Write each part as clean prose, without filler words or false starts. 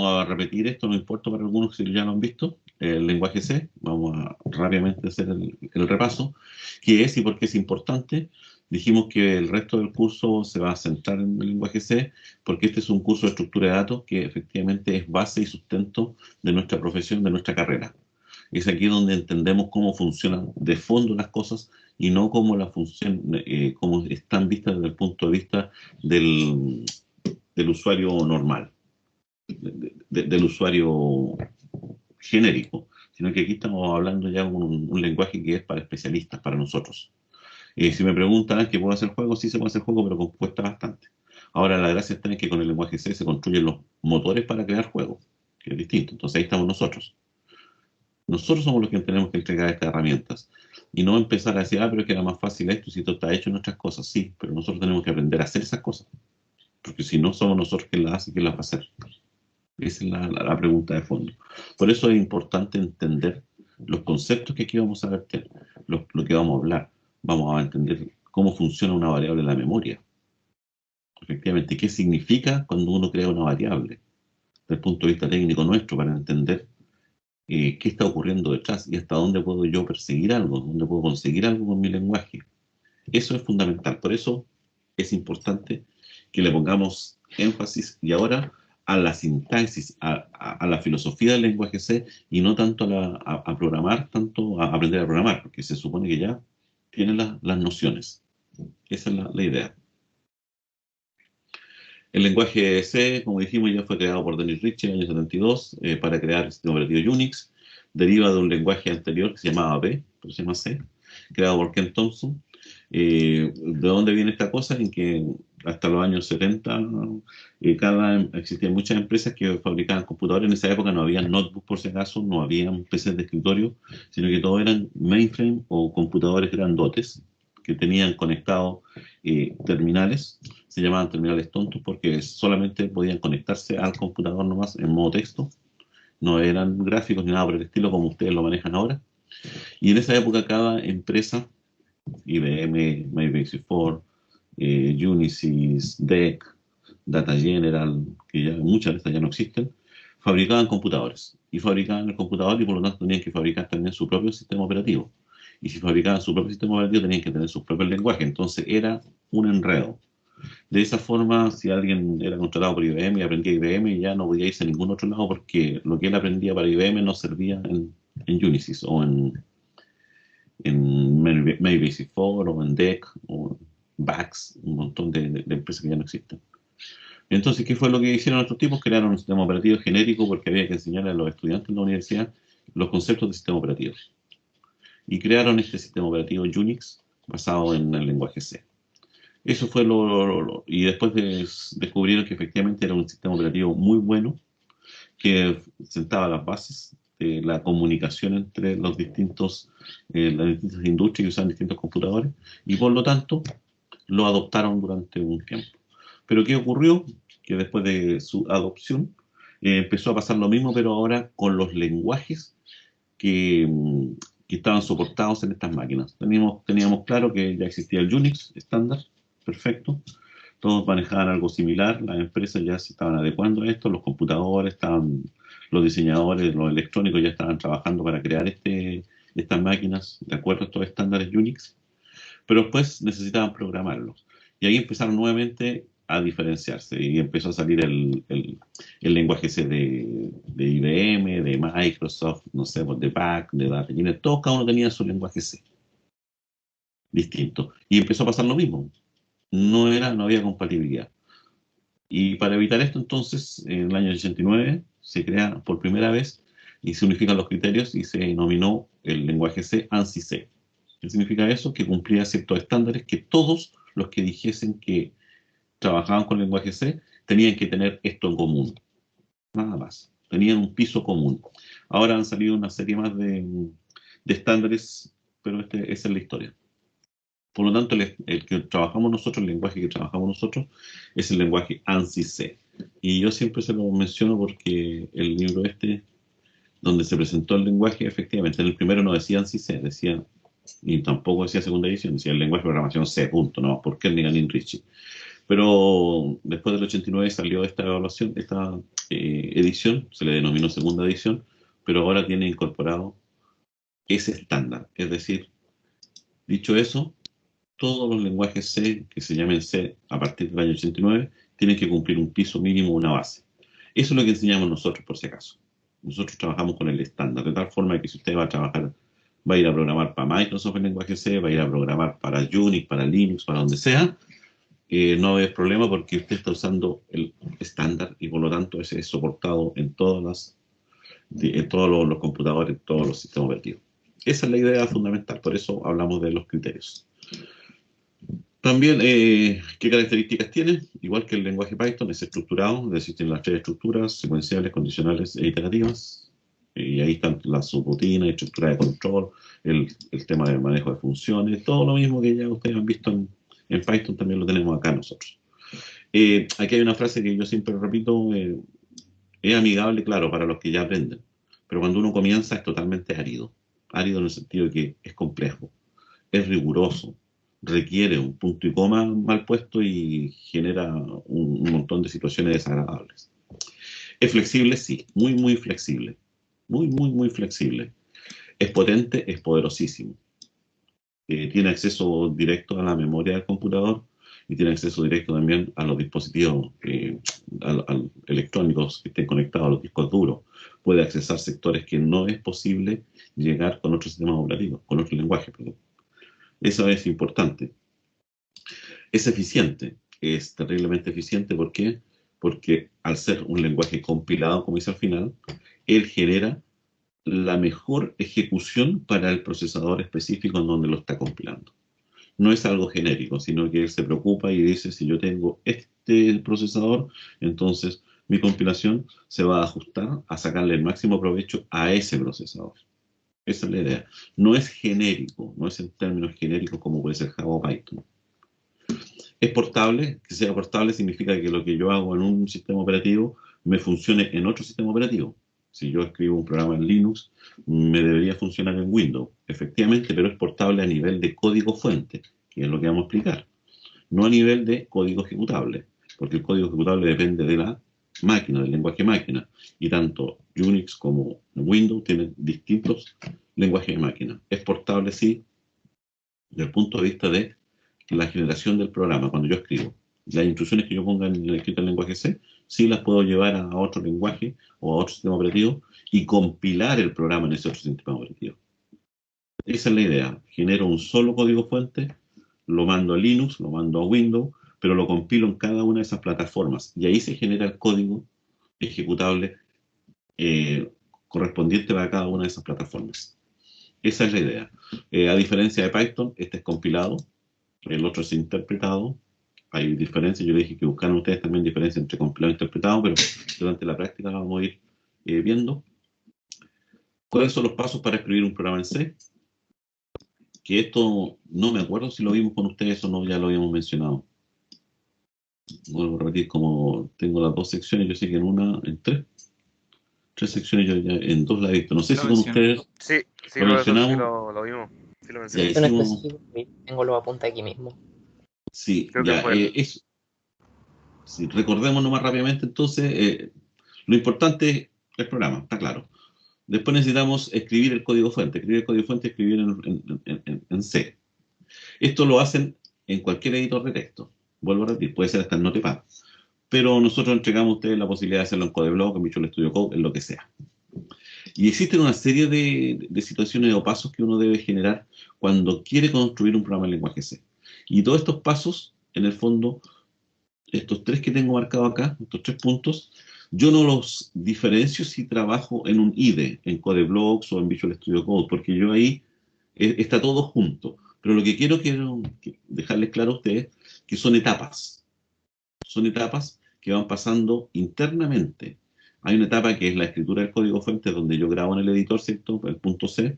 Vamos a repetir esto, no importa para algunos si ya lo han visto, el lenguaje C. Vamos a rápidamente hacer el repaso. ¿Qué es y por qué es importante? Dijimos que el resto del curso se va a centrar en el lenguaje C, porque este es un curso de estructura de datos que efectivamente es base y sustento de nuestra profesión, de nuestra carrera. Es aquí donde entendemos cómo funcionan de fondo las cosas y no cómo la función, cómo están vistas desde el punto de vista del usuario normal, del usuario genérico, sino que aquí estamos hablando ya de un lenguaje que es para especialistas, para nosotros. Si me preguntan que puedo hacer juegos, sí se puede hacer juegos, pero cuesta bastante. Ahora, la gracia está en que con el lenguaje C se construyen los motores para crear juegos, que es distinto. Entonces ahí estamos nosotros. Nosotros somos los que tenemos que entregar estas herramientas. Y no empezar a decir, pero es que era más fácil esto si esto está hecho en nuestras cosas. Sí, pero nosotros tenemos que aprender a hacer esas cosas. Porque si no somos nosotros quien las hace, ¿quién las va a hacer? Esa es la pregunta de fondo. Por eso es importante entender los conceptos que aquí vamos a verter, lo que vamos a hablar. Vamos a entender cómo funciona una variable en la memoria. Efectivamente, qué significa cuando uno crea una variable, desde el punto de vista técnico nuestro, para entender qué está ocurriendo detrás y hasta dónde puedo yo perseguir algo, dónde puedo conseguir algo con mi lenguaje. Eso es fundamental. Por eso es importante que le pongamos énfasis y ahora a la sintaxis, a la filosofía del lenguaje C y no tanto a programar, tanto a aprender a programar, porque se supone que ya tienen las nociones. Esa es la idea. El lenguaje C, como dijimos, ya fue creado por Dennis Ritchie en el año 72 para crear el sistema operativo Unix. Deriva de un lenguaje anterior que se llamaba B, pero se llama C, creado por Ken Thompson. ¿De dónde viene esta cosa? En que hasta los años 70 existían muchas empresas que fabricaban computadores. En esa época no había notebooks, por si acaso, no había PCs de escritorio, sino que todos eran mainframe o computadores grandotes que tenían conectados terminales. Se llamaban terminales tontos porque solamente podían conectarse al computador nomás en modo texto. No eran gráficos ni nada por el estilo como ustedes lo manejan ahora. Y en esa época cada empresa, IBM, Basic4, Unisys, DEC, Data General, que ya muchas de estas ya no existen, fabricaban computadores. Y fabricaban el computador y por lo tanto tenían que fabricar también su propio sistema operativo. Y si fabricaban su propio sistema operativo tenían que tener su propio lenguaje. Entonces era un enredo. De esa forma, si alguien era contratado por IBM y aprendía IBM, ya no podía irse a ningún otro lado porque lo que él aprendía para IBM no servía en Unisys o en Basic4 o en DEC o VAX, un montón de empresas que ya no existen. Entonces, ¿qué fue lo que hicieron estos tipos? Crearon un sistema operativo genérico porque había que enseñarle a los estudiantes en la universidad los conceptos de sistema operativo. Y crearon este sistema operativo Unix basado en el lenguaje C. Eso fue y después descubrieron que efectivamente era un sistema operativo muy bueno, que sentaba las bases de la comunicación entre las distintas industrias que usaban distintos computadores, y por lo tanto lo adoptaron durante un tiempo. Pero ¿qué ocurrió? Que después de su adopción empezó a pasar lo mismo, pero ahora con los lenguajes que, que estaban soportados en estas máquinas. Teníamos claro que ya existía el Unix estándar, perfecto. Todos manejaban algo similar, las empresas ya se estaban adecuando a esto, los computadores, los diseñadores, los electrónicos ya estaban trabajando para crear estas máquinas de acuerdo a estos estándares Unix, pero después necesitaban programarlos. Y ahí empezaron nuevamente a diferenciarse y empezó a salir el lenguaje C de IBM, de Microsoft, no sé, de PAC, de Data General, todos cada uno tenía su lenguaje C distinto. Y empezó a pasar lo mismo. No había compatibilidad. Y para evitar esto, entonces, en el año 89 se crea por primera vez y se unifican los criterios y se denominó el lenguaje C ANSI C. ¿Qué significa eso? Que cumplía ciertos estándares que todos los que dijesen que trabajaban con el lenguaje C tenían que tener esto en común. Nada más. Tenían un piso común. Ahora han salido una serie más de estándares, pero esa es la historia. Por lo tanto, el que trabajamos nosotros, el lenguaje que trabajamos nosotros, es el lenguaje ANSI C. Y yo siempre se lo menciono porque el libro donde se presentó el lenguaje, efectivamente, en el primero no decía ANSI C, y tampoco decía segunda edición, decía el lenguaje de programación C, punto, no, por Kernighan y Ritchie. Pero después del 89 salió esta evaluación, esta edición, se le denominó segunda edición, pero ahora tiene incorporado ese estándar. Es decir, dicho eso, todos los lenguajes C que se llamen C a partir del año 89 tienen que cumplir un piso mínimo, una base. Eso es lo que enseñamos nosotros, por si acaso. Nosotros trabajamos con el estándar, de tal forma que si usted va a trabajar, va a ir a programar para Microsoft en lenguaje C, va a ir a programar para Unix, para Linux, para donde sea, no hay problema porque usted está usando el estándar y por lo tanto ese es soportado en en todos los computadores, en todos los sistemas operativos. Esa es la idea fundamental, por eso hablamos de los criterios. También, ¿qué características tiene? Igual que el lenguaje Python, es estructurado, es decir, tiene las tres estructuras, secuenciales, condicionales e iterativas. Y ahí están las subrutinas, estructura de control, el tema del manejo de funciones, todo lo mismo que ya ustedes han visto en Python, también lo tenemos acá nosotros. Aquí hay una frase que yo siempre repito, es amigable, claro, para los que ya aprenden, pero cuando uno comienza es totalmente árido. Árido en el sentido de que es complejo, es requiere un punto y coma mal puesto y genera un montón de situaciones desagradables. Es flexible, sí, muy, muy flexible. Muy, muy, muy flexible. Es potente, es poderosísimo. Tiene acceso directo a la memoria del computador y tiene acceso directo también a los dispositivos electrónicos que estén conectados a los discos duros. Puede accesar sectores que no es posible llegar con otros sistemas operativos, con otros lenguajes, perdón. Eso es importante. Es eficiente, es terriblemente eficiente. ¿Por qué? Porque al ser un lenguaje compilado, como dice al final, él genera la mejor ejecución para el procesador específico en donde lo está compilando. No es algo genérico, sino que él se preocupa y dice, si yo tengo este procesador, entonces mi compilación se va a ajustar a sacarle el máximo provecho a ese procesador. Esa es la idea. No es genérico, no es en términos genéricos como puede ser Java o Python. Es portable, que sea portable significa que lo que yo hago en un sistema operativo me funcione en otro sistema operativo. Si yo escribo un programa en Linux, me debería funcionar en Windows, efectivamente, pero es portable a nivel de código fuente, que es lo que vamos a explicar, no a nivel de código ejecutable, porque el código ejecutable depende de la máquina, del lenguaje máquina, y tanto Unix como Windows tienen distintos lenguajes de máquina. Es portable, sí, desde el punto de vista de la generación del programa, cuando yo escribo. Las instrucciones que yo ponga en el escrito en lenguaje C, sí las puedo llevar a otro lenguaje o a otro sistema operativo y compilar el programa en ese otro sistema operativo. Esa es la idea. Genero un solo código fuente, lo mando a Linux, lo mando a Windows, pero lo compilo en cada una de esas plataformas. Y ahí se genera el código ejecutable correspondiente para cada una de esas plataformas. Esa es la idea. A diferencia de Python, este es compilado, el otro es interpretado. Hay diferencias, yo le dije que buscaran ustedes también diferencias entre compilado e interpretado, pero durante la práctica vamos a ir viendo. ¿Cuáles son los pasos para escribir un programa en C? Que esto, no me acuerdo si lo vimos con ustedes o no, ya lo habíamos mencionado. Vuelvo a repetir, como tengo las dos secciones, yo sé que en tres secciones, yo ya en dos la he visto. No sé Lo si con mencioné. ustedes Sí, sí, lo profesor, sí mencionamos, lo vimos. Sí lo ya mencionamos. En hicimos, específico, tengo los apuntes aquí mismo. sí, Creo que ya, fue el... eso. Sí, recordemos nomás rápidamente entonces, lo importante es el programa, está claro. Después necesitamos escribir el código fuente. Escribir el código fuente, escribir en C. Esto lo hacen en cualquier editor de texto. Vuelvo a repetir, puede ser hasta en Notepad. Pero nosotros entregamos a ustedes la posibilidad de hacerlo en CodeBlock, en Visual Studio Code, en lo que sea. Y existen una serie de situaciones o pasos que uno debe generar cuando quiere construir un programa en lenguaje C. Y todos estos pasos, en el fondo, estos tres que tengo marcados acá, estos tres puntos, yo no los diferencio si trabajo en un IDE, en CodeBlocks o en Visual Studio Code, porque yo ahí está todo junto. Pero lo que quiero dejarles claro a ustedes que son etapas. Son etapas que van pasando internamente. Hay una etapa que es la escritura del código fuente, donde yo grabo en el editor, ¿cierto? El punto C.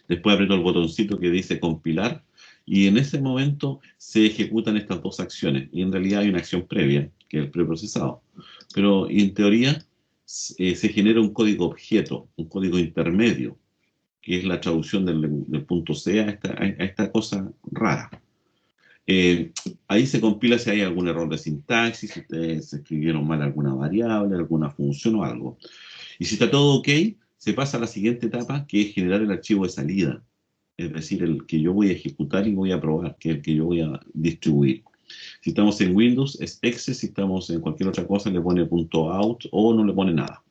Después aprieto el botoncito que dice compilar. Y en ese momento se ejecutan estas dos acciones. Y en realidad hay una acción previa, que es el preprocesado. Pero en teoría se genera un código objeto, un código intermedio, que es la traducción del punto C a esta cosa rara. Eh, Ahí se compila si hay algún error de sintaxis, si ustedes escribieron mal alguna variable, alguna función o algo. Y si está todo ok, se pasa a la siguiente etapa, que es generar el archivo de salida. Es decir, el que yo voy a ejecutar y voy a probar, que es el que yo voy a distribuir. Si estamos en Windows es exe, si estamos en cualquier otra cosa le pone .out o no le pone nada.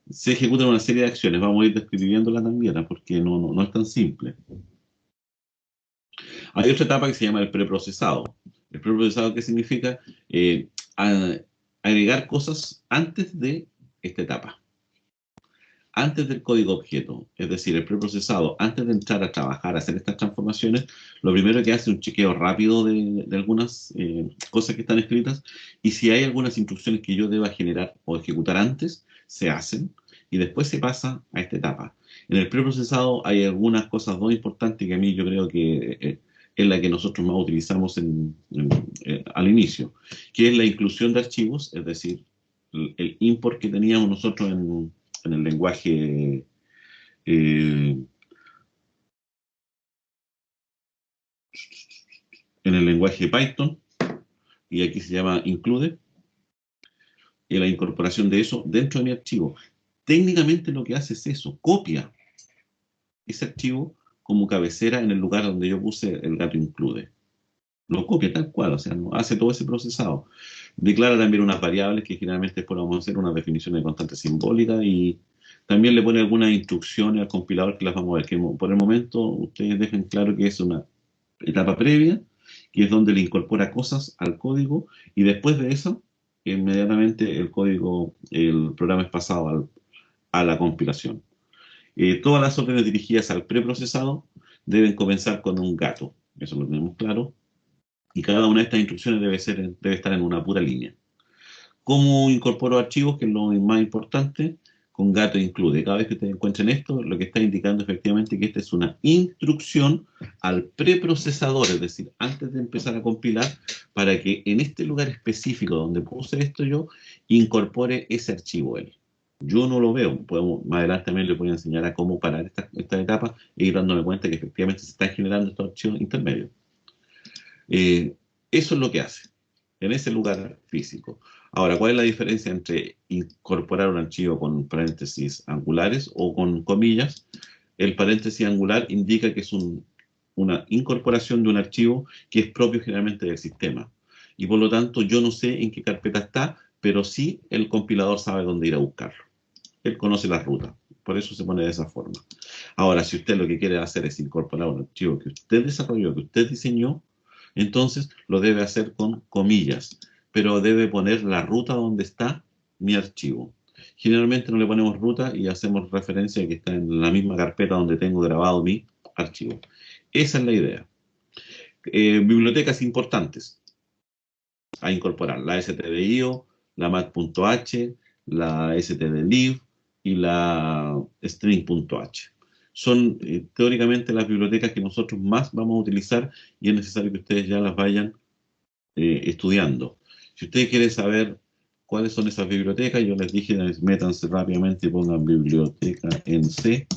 Se ejecutan una serie de acciones, vamos a ir describiéndola también, porque no es tan simple. Hay otra etapa que se llama el preprocesado. El preprocesado, ¿qué significa? Agregar cosas antes de esta etapa, antes del código objeto. Es decir, el preprocesado, antes de entrar a trabajar, a hacer estas transformaciones, lo primero que hace es un chequeo rápido de algunas cosas que están escritas, y si hay algunas instrucciones que yo deba generar o ejecutar antes, se hacen, y después se pasa a esta etapa. En el preprocesado hay algunas cosas muy importantes que a mí yo creo que es la que nosotros más utilizamos al inicio, que es la inclusión de archivos, es decir, el import que teníamos nosotros en el lenguaje en el lenguaje Python, y aquí se llama include, y la incorporación de eso dentro de mi archivo. Técnicamente lo que hace es eso, copia ese archivo como cabecera en el lugar donde yo puse el gato include. Lo copia tal cual, o sea, no hace todo ese procesado. Declara también unas variables que generalmente después vamos a hacer unas definiciones de constante simbólica, y también le pone algunas instrucciones al compilador que las vamos a ver, que por el momento ustedes dejen claro que es una etapa previa, que es donde le incorpora cosas al código, y después de eso, inmediatamente el código, el programa es pasado a la compilación. Todas las órdenes dirigidas al preprocesado deben comenzar con un gato, eso lo tenemos claro, y cada una de estas instrucciones debe estar en una pura línea. ¿Cómo incorporo archivos? Que es lo más importante. Con gato include. Cada vez que ustedes encuentren esto, lo que está indicando efectivamente que esta es una instrucción al preprocesador, es decir, antes de empezar a compilar, para que en este lugar específico donde puse esto yo, incorpore ese archivo él. Yo no lo veo. Más adelante también les voy a enseñar a cómo parar esta etapa e ir dándome cuenta que efectivamente se están generando estos archivos intermedios. Eso es lo que hace en ese lugar físico. Ahora, ¿cuál es la diferencia entre incorporar un archivo con paréntesis angulares o con comillas? El paréntesis angular indica que es una incorporación de un archivo que es propio generalmente del sistema. Y por lo tanto, yo no sé en qué carpeta está, pero sí el compilador sabe dónde ir a buscarlo. Él conoce la ruta. Por eso se pone de esa forma. Ahora, si usted lo que quiere hacer es incorporar un archivo que usted desarrolló, que usted diseñó, entonces lo debe hacer con comillas, pero debe poner la ruta donde está mi archivo. Generalmente no le ponemos ruta y hacemos referencia a que está en la misma carpeta donde tengo grabado mi archivo. Esa es la idea. Bibliotecas importantes a incorporar: la stdio, la mat.h, la stdlib y la string.h. Son teóricamente las bibliotecas que nosotros más vamos a utilizar, y es necesario que ustedes ya las vayan estudiando. Si ustedes quieren saber cuáles son esas bibliotecas, yo les dije, métanse rápidamente y pongan biblioteca en C.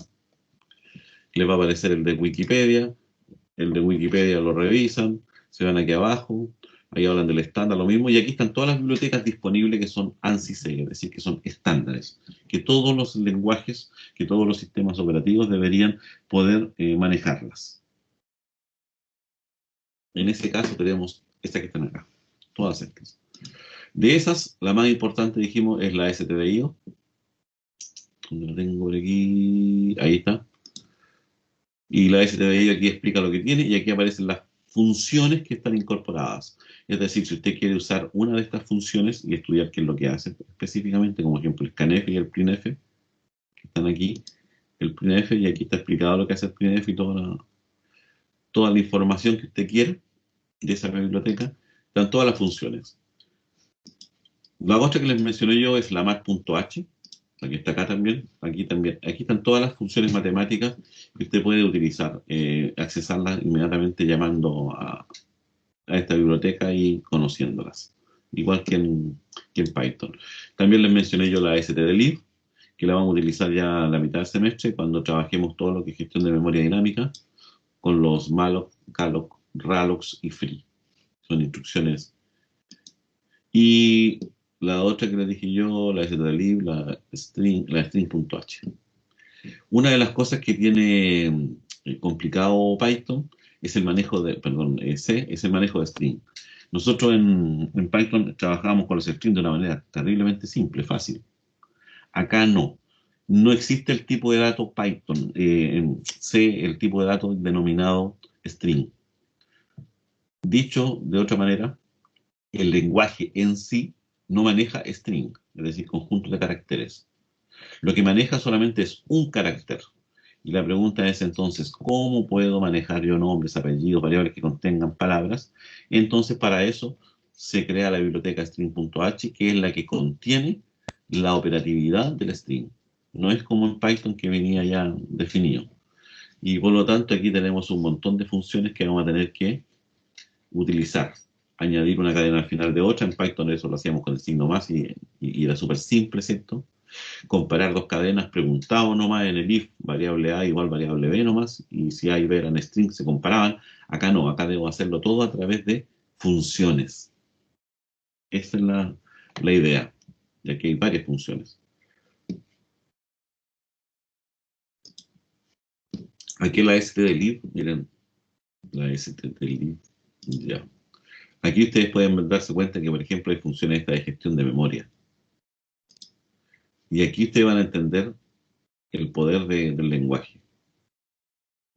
Les va a aparecer el de Wikipedia. El de Wikipedia lo revisan, se van aquí abajo, ahí hablan del estándar, lo mismo, y aquí están todas las bibliotecas disponibles que son ANSI-C, es decir, que son estándares, que todos los lenguajes, que todos los sistemas operativos deberían poder manejarlas. En ese caso tenemos estas que están acá, todas estas. De esas, la más importante, dijimos, es la stdio. Donde lo tengo por aquí, ahí está. Y la stdio aquí explica lo que tiene, y aquí aparecen las funciones que están incorporadas. Es decir, si usted quiere usar una de estas funciones y estudiar qué es lo que hace específicamente, como ejemplo el scanf y el printf, que están aquí, el printf, y aquí está explicado lo que hace el printf y toda la información que usted quiere de esa biblioteca, están todas las funciones. La otra que les mencioné yo es la mat.h, aquí está acá también, aquí están todas las funciones matemáticas que usted puede utilizar, accesarlas inmediatamente llamando a esta biblioteca y conociéndolas, igual que en Python. También les mencioné yo la stdlib, que la vamos a utilizar ya la mitad del semestre cuando trabajemos todo lo que es gestión de memoria dinámica, con los malloc, calloc rallocs y free. Son instrucciones. Y la otra que les dije yo, la zlib, la string.h. Una de las cosas que tiene complicado Python es el manejo de, perdón, C, es el manejo de string. Nosotros en Python trabajamos con los strings de una manera terriblemente simple, fácil. Acá no. No existe el tipo de dato Python, en C, el tipo de dato denominado string. Dicho de otra manera, el lenguaje en sí no maneja string, es decir, conjunto de caracteres. Lo que maneja solamente es un carácter. Y la pregunta es entonces, ¿cómo puedo manejar yo nombres, apellidos, variables que contengan palabras? Entonces, para eso se crea la biblioteca string.h, que es la que contiene la operatividad del string. No es como en Python, que venía ya definido. Y por lo tanto, aquí tenemos un montón de funciones que vamos a tener que utilizar. Añadir una cadena al final de otra. En Python eso lo hacíamos con el signo más y era súper simple, ¿cierto? Comparar dos cadenas, preguntado nomás en el if, variable A igual variable B nomás, y si A y B eran string se comparaban. Acá no, acá debo hacerlo todo a través de funciones. Esa es la idea, ya que hay varias funciones. Aquí la stdlib, miren, la stdlib, ya. Aquí ustedes pueden darse cuenta que, por ejemplo, hay funciones esta de gestión de memoria. Y aquí ustedes van a entender el poder del lenguaje.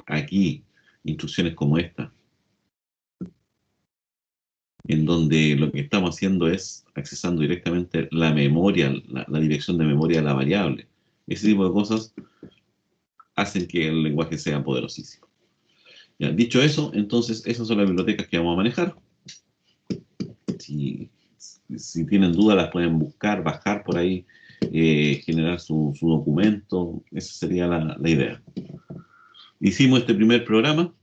Aquí, instrucciones como esta, en donde lo que estamos haciendo es accesando directamente la memoria, la dirección de memoria de la variable. Ese tipo de cosas hacen que el lenguaje sea poderosísimo. Ya, dicho eso, entonces esas son las bibliotecas que vamos a manejar. Si tienen dudas las pueden buscar, bajar por ahí, generar su documento. Esa sería la idea. Hicimos este primer programa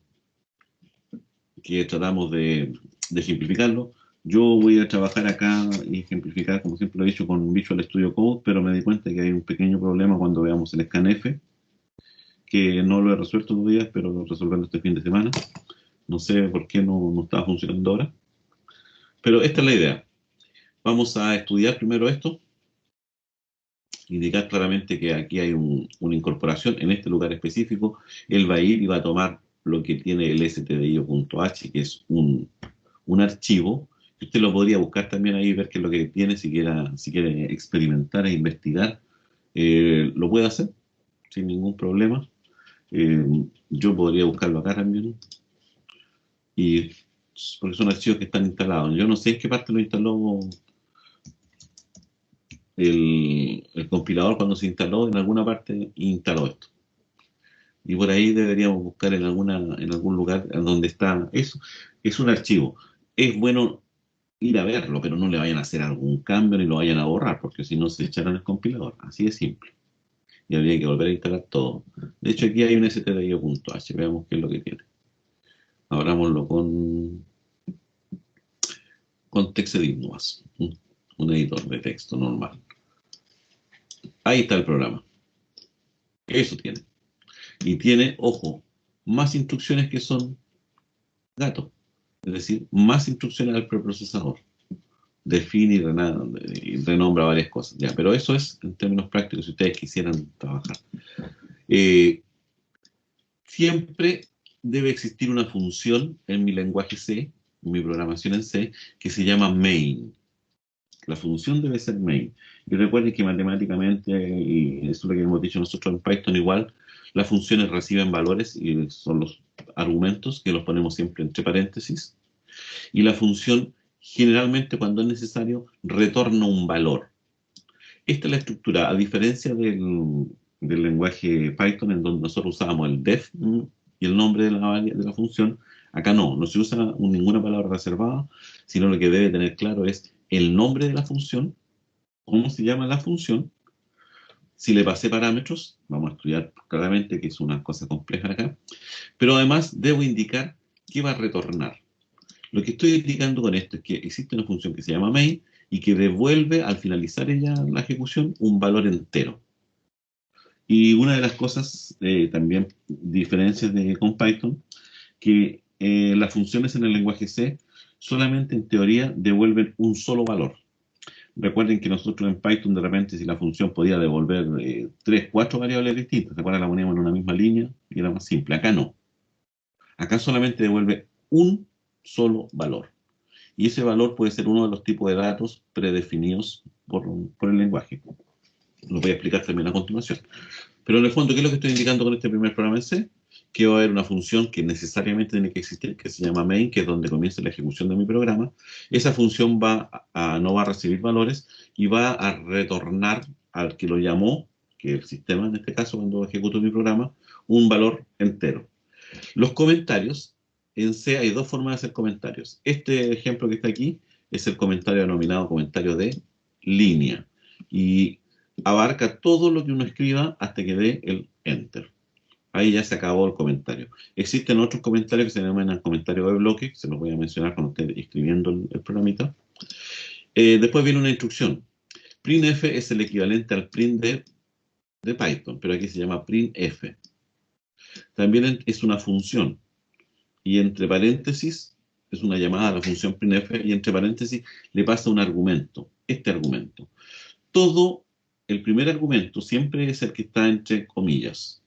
que tratamos de ejemplificarlo. Yo voy a trabajar acá y ejemplificar, como siempre lo he dicho, con Visual Studio Code, pero me di cuenta que hay un pequeño problema cuando veamos el scanf, que no lo he resuelto todavía, pero resolverlo este fin de semana. No sé por qué no estaba funcionando ahora. Pero esta es la idea. Vamos a estudiar primero esto, indicar claramente que aquí hay una incorporación en este lugar específico. Él va a ir y va a tomar lo que tiene el stdio.h, que es un archivo. Usted lo podría buscar también ahí, ver qué es lo que tiene, si quiere experimentar e investigar, lo puede hacer sin ningún problema. Yo podría buscarlo acá también, y porque son archivos que están instalados. Yo no sé en qué parte lo instaló el compilador cuando se instaló, en alguna parte instaló esto. Y por ahí deberíamos buscar en algún lugar donde está eso. Es un archivo. Es bueno ir a verlo, pero no le vayan a hacer algún cambio ni lo vayan a borrar, porque si no se echarán el compilador. Así de simple. Y habría que volver a instalar todo. De hecho, aquí hay un stdio.h. Veamos qué es lo que tiene. Abrámoslo con TextEdit nomás. Un editor de texto normal. Ahí está el programa. Eso tiene. Y tiene, ojo, más instrucciones que son gato. Es decir, más instrucciones al preprocesador. Define y renombra varias cosas. Ya, pero eso es en términos prácticos, si ustedes quisieran trabajar. Siempre debe existir una función en mi lenguaje C, en mi programación en C, que se llama main. La función debe ser main. Y recuerden que matemáticamente, y eso es lo que hemos dicho nosotros en Python igual, las funciones reciben valores y son los argumentos que los ponemos siempre entre paréntesis. Y la función, generalmente cuando es necesario, retorna un valor. Esta es la estructura, a diferencia del lenguaje Python, en donde nosotros usábamos el def y el nombre de la función. Acá no se usa ninguna palabra reservada, sino lo que debe tener claro es el nombre de la función, cómo se llama la función. Si le pasé parámetros, vamos a estudiar claramente que es una cosa compleja acá, pero además debo indicar qué va a retornar. Lo que estoy indicando con esto es que existe una función que se llama main y que devuelve al finalizar ella la ejecución un valor entero. Y una de las cosas, también diferencias con Python, que las funciones en el lenguaje C solamente en teoría devuelven un solo valor. Recuerden que nosotros en Python de repente si la función podía devolver 3, 4 variables distintas, ¿se acuerdan? La poníamos en una misma línea y era más simple. Acá no. Acá solamente devuelve un solo valor. Y ese valor puede ser uno de los tipos de datos predefinidos por el lenguaje. Lo voy a explicar también a continuación. Pero en el fondo, ¿qué es lo que estoy indicando con este primer programa en C? Que va a haber una función que necesariamente tiene que existir, que se llama main, que es donde comienza la ejecución de mi programa. Esa función no va a recibir valores y va a retornar al que lo llamó, que es el sistema en este caso, cuando ejecuto mi programa, un valor entero. Los comentarios, en C hay dos formas de hacer comentarios. Este ejemplo que está aquí es el comentario denominado comentario de línea. Y abarca todo lo que uno escriba hasta que dé el enter. Ahí ya se acabó el comentario. Existen otros comentarios que se denominan comentarios de bloque, que se los voy a mencionar cuando esté escribiendo el programita. Después viene una instrucción. Printf es el equivalente al print de Python, pero aquí se llama printf. También es una función. Y entre paréntesis es una llamada a la función printf y entre paréntesis le pasa un argumento. Este argumento. Todo el primer argumento siempre es el que está entre comillas.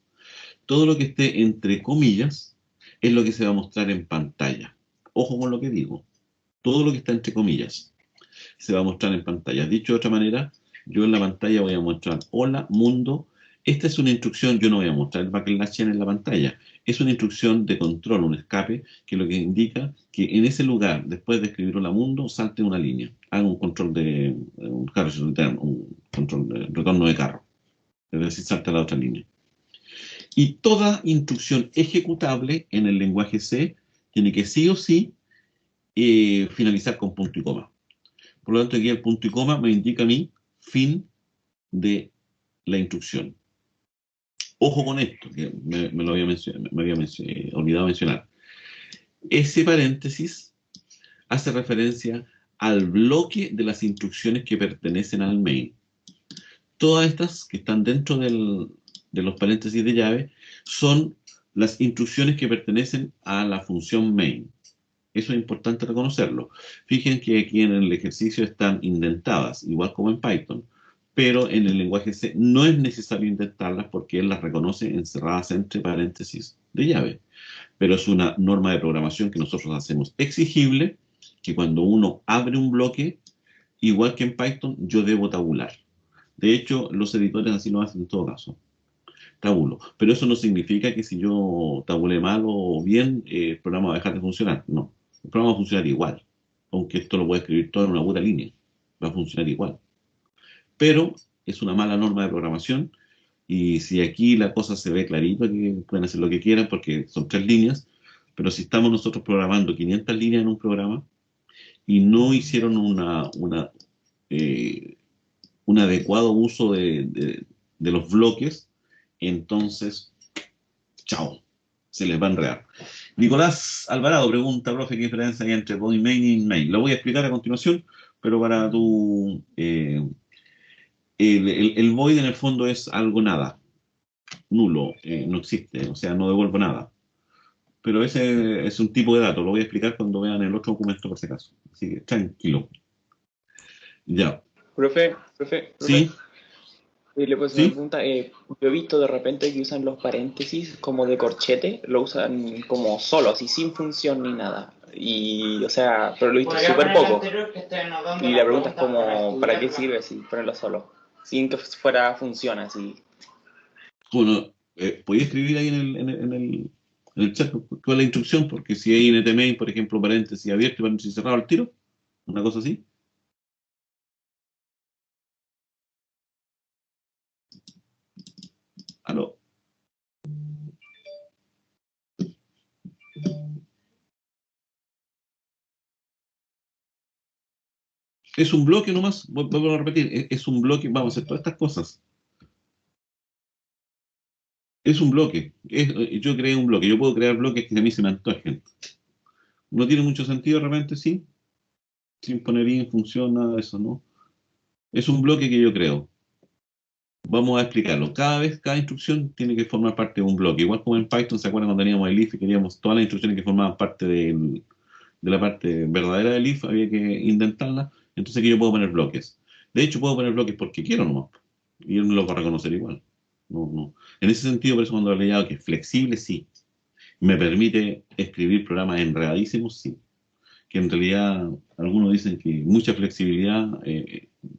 Todo lo que esté entre comillas es lo que se va a mostrar en pantalla. Ojo con lo que digo. Todo lo que está entre comillas se va a mostrar en pantalla. Dicho de otra manera, yo en la pantalla voy a mostrar hola, mundo. Esta es una instrucción, yo no voy a mostrar el backlash en la pantalla. Es una instrucción de control, un escape, que lo que indica que en ese lugar, después de escribir hola, mundo, salte una línea. Haga un control de un carriage return, un control de retorno de carro. Es decir, salte a la otra línea. Y toda instrucción ejecutable en el lenguaje C tiene que sí o sí finalizar con punto y coma. Por lo tanto, aquí el punto y coma me indica a mí fin de la instrucción. Ojo con esto, que me lo había olvidado mencionar. Ese paréntesis hace referencia al bloque de las instrucciones que pertenecen al main. Todas estas que están dentro de los paréntesis de llave son las instrucciones que pertenecen a la función main. Eso es importante reconocerlo. Fíjense que aquí en el ejercicio están indentadas, igual como en Python, pero en el lenguaje C no es necesario indentarlas porque él las reconoce encerradas entre paréntesis de llave. Pero es una norma de programación que nosotros hacemos exigible, que cuando uno abre un bloque, igual que en Python, yo debo tabular. De hecho, los editores así lo hacen en todo caso. Tabulo. Pero eso no significa que si yo tabulé mal o bien, el programa va a dejar de funcionar. No. El programa va a funcionar igual. Aunque esto lo voy a escribir todo en una pura línea. Va a funcionar igual. Pero es una mala norma de programación. Y si aquí la cosa se ve clarito, que pueden hacer lo que quieran porque son 3 líneas. Pero si estamos nosotros programando 500 líneas en un programa y no hicieron un adecuado uso de los bloques, entonces, chao, se les va a enredar. Nicolás Alvarado pregunta, profe, ¿qué diferencia hay entre body main y main? Lo voy a explicar a continuación, pero para tu... el void en el fondo es algo nada, nulo, no existe, o sea, no devuelvo nada. Pero ese es un tipo de dato, lo voy a explicar cuando vean el otro documento por si acaso. Así que tranquilo. Ya. Profe, ¿Sí? le puedo hacer una ¿Sí? pregunta. Yo he visto de repente que usan los paréntesis como de corchete, lo usan como solo, así sin función ni nada. Y, o sea, pero lo he visto súper poco. Y la pregunta es como, ¿para qué sirve si ponerlo solo? Sin que fuera función así. Bueno, podía escribir ahí en el chat cuál es la instrucción, porque si hay NTMain, por ejemplo, paréntesis abierto y paréntesis cerrado al tiro, una cosa así. ¿Aló? Es un bloque nomás, vuelvo a repetir, es un bloque, vamos a hacer todas estas cosas. Es un bloque, yo creé un bloque, yo puedo crear bloques que a mí se me antojen. No tiene mucho sentido de repente, sí, sin poner in, función, nada de eso, ¿no? Es un bloque que yo creo. Vamos a explicarlo. Cada instrucción tiene que formar parte de un bloque. Igual como en Python, ¿se acuerdan cuando teníamos el if y queríamos todas las instrucciones que formaban parte de la parte verdadera del if? Había que indentarla. Entonces aquí yo puedo poner bloques. De hecho, puedo poner bloques porque quiero nomás. Y él me lo va a reconocer igual. No, no. En ese sentido, por eso cuando le he leído que es flexible, sí. Me permite escribir programas enredadísimos, sí. Que en realidad algunos dicen que mucha flexibilidad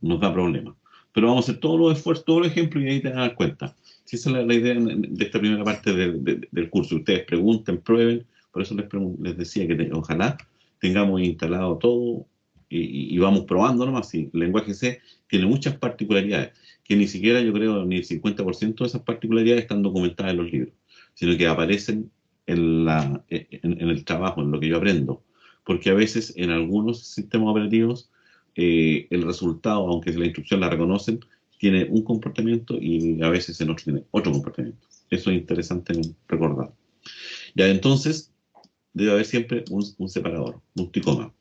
nos da problemas. Pero vamos a hacer todos los esfuerzos, todos los ejemplos y ahí te das cuenta. Si esa es la idea de esta primera parte del curso. Ustedes pregunten, prueben. Por eso les decía que ojalá tengamos instalado todo y vamos probando nomás. Sí, el lenguaje C tiene muchas particularidades, que ni siquiera yo creo ni el 50% de esas particularidades están documentadas en los libros, sino que aparecen en el trabajo, en lo que yo aprendo. Porque a veces en algunos sistemas operativos el resultado, aunque la instrucción la reconocen, tiene un comportamiento y a veces en otro tiene otro comportamiento. Eso es interesante recordar. Ya entonces debe haber siempre un separador, multicoma.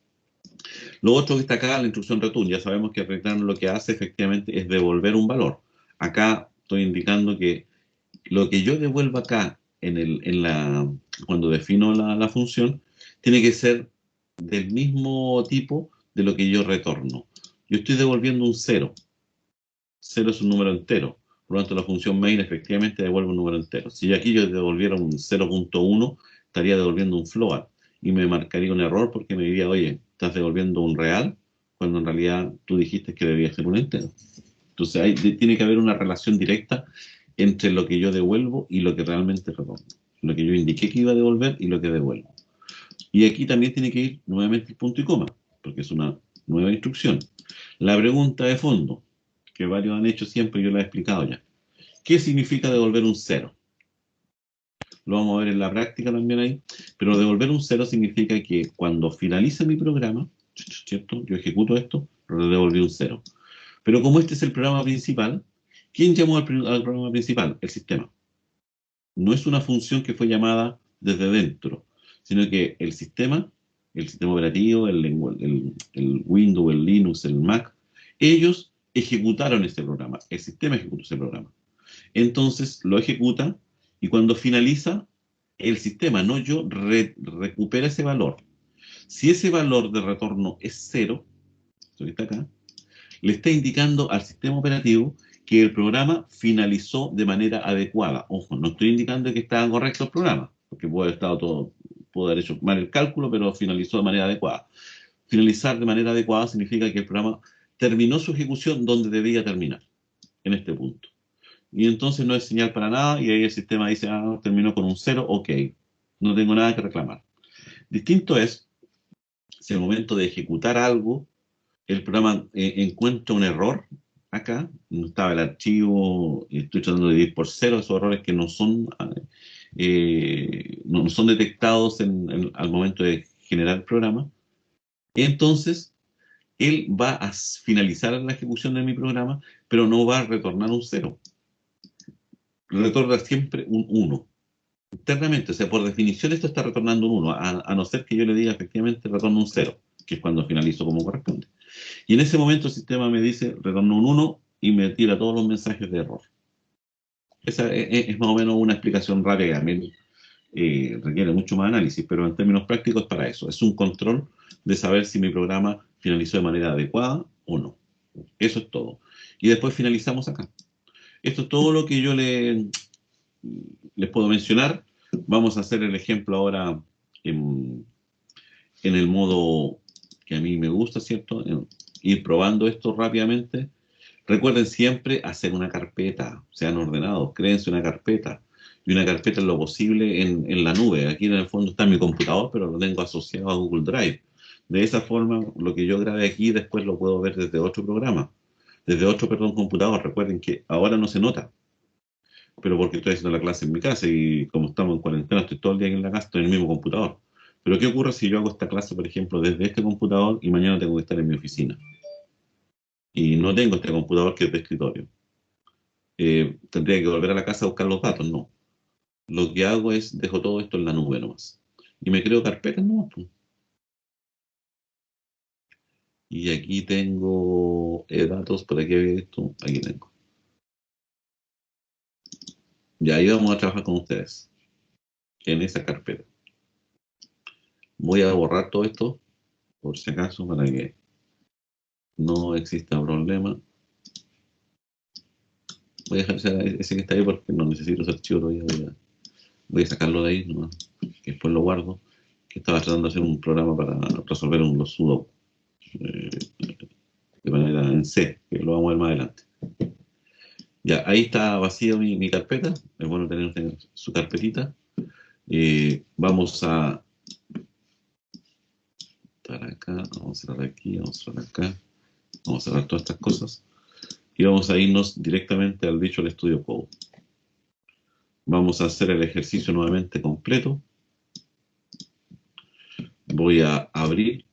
Lo otro que está acá, la instrucción return, ya sabemos que return lo que hace efectivamente es devolver un valor. Acá estoy indicando que lo que yo devuelvo acá cuando defino la función, tiene que ser del mismo tipo de lo que yo retorno. Yo estoy devolviendo un 0. 0 es un número entero. Por lo tanto, la función main efectivamente devuelve un número entero. Si aquí yo devolviera un 0.1, estaría devolviendo un float. Y me marcaría un error porque me diría, oye, estás devolviendo un real, cuando en realidad tú dijiste que debía ser un entero. Entonces tiene que haber una relación directa entre lo que yo devuelvo y lo que realmente retorno. Lo que yo indiqué que iba a devolver y lo que devuelvo. Y aquí también tiene que ir nuevamente el punto y coma, porque es una nueva instrucción. La pregunta de fondo, que varios han hecho siempre, yo la he explicado ya. ¿Qué significa devolver un 0? Lo vamos a ver en la práctica también ahí. Pero devolver un 0 significa que cuando finalice mi programa, ¿cierto? Yo ejecuto esto, devolví un 0. Pero como este es el programa principal, ¿quién llamó al programa principal? El sistema. No es una función que fue llamada desde dentro, sino que el sistema operativo, el Windows, el Linux, el Mac, ellos ejecutaron este programa, el sistema ejecutó ese programa. Entonces lo ejecuta y cuando finaliza, el sistema, no yo, recupera ese valor. Si ese valor de retorno es 0, esto que está acá, le está indicando al sistema operativo que el programa finalizó de manera adecuada. Ojo, no estoy indicando que estaba correcto el programa, porque puede haber hecho mal el cálculo, pero finalizó de manera adecuada. Finalizar de manera adecuada significa que el programa terminó su ejecución donde debía terminar, en este punto. Y entonces no es señal para nada, y ahí el sistema dice, terminó con un 0, ok, no tengo nada que reclamar. Distinto es si al momento de ejecutar algo el programa encuentra un error acá, no estaba el archivo, estoy tratando de ir por 0, esos errores que no son detectados al momento de generar el programa. Entonces, él va a finalizar la ejecución de mi programa, pero no va a retornar un 0. Retorna siempre un 1. Internamente, o sea, por definición esto está retornando un 1, a no ser que yo le diga efectivamente retorna un 0, que es cuando finalizo como corresponde. Y en ese momento el sistema me dice, retorno un 1 y me tira todos los mensajes de error. Esa es más o menos una explicación rápida que también requiere mucho más análisis, pero en términos prácticos es para eso. Es un control de saber si mi programa finalizó de manera adecuada o no. Eso es todo. Y después finalizamos acá. Esto es todo lo que yo les puedo mencionar. Vamos a hacer el ejemplo ahora en el modo que a mí me gusta, ¿cierto? Ir probando esto rápidamente. Recuerden siempre hacer una carpeta, sean ordenados, créense una carpeta. Y una carpeta en lo posible en la nube. Aquí en el fondo está mi computador, pero lo tengo asociado a Google Drive. De esa forma, lo que yo grabé aquí después lo puedo ver desde otro programa. Desde otro, computador. Recuerden que ahora no se nota, pero porque estoy haciendo la clase en mi casa y como estamos en cuarentena, estoy todo el día en la casa, estoy en el mismo computador. Pero ¿qué ocurre si yo hago esta clase, por ejemplo, desde este computador y mañana tengo que estar en mi oficina? Y no tengo este computador que es de escritorio. Tendría que volver a la casa a buscar los datos, no. Lo que hago es, dejo todo esto en la nube nomás. Y me creo carpetas nomás, pues. Y aquí tengo datos, por aquí había esto, aquí tengo. Ya ahí vamos a trabajar con ustedes en esa carpeta. Voy a borrar todo esto, por si acaso, para que no exista problema. Voy a dejar ese que está ahí porque no necesito ese archivo todavía. Voy a sacarlo de ahí nomás, que después lo guardo. Que estaba tratando de hacer un programa para resolver los sudoku de manera en C, que lo vamos a ver más adelante. Ya, ahí está vacía mi carpeta. Es bueno tener su carpetita. Vamos a estar acá, vamos a cerrar aquí, vamos a cerrar acá, vamos a cerrar todas estas cosas y vamos a irnos directamente al Visual Studio Code. Vamos a hacer el ejercicio nuevamente completo. Voy a abrir.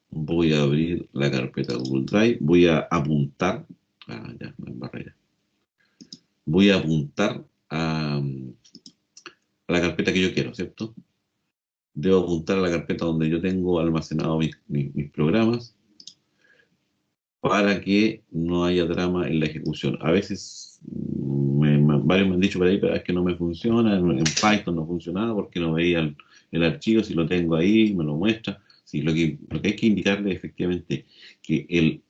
Voy a abrir la carpeta Google Drive. Voy a apuntar. Ya, me embarré ya. Voy a apuntar a la carpeta que yo quiero, ¿cierto? Debo apuntar a la carpeta donde yo tengo almacenados mis programas para que no haya drama en la ejecución. A veces varios me han dicho por ahí, pero es que no me funciona, en Python no funcionaba porque no veía el archivo, si lo tengo ahí, me lo muestra. Sí, lo que hay que indicarle es efectivamente que el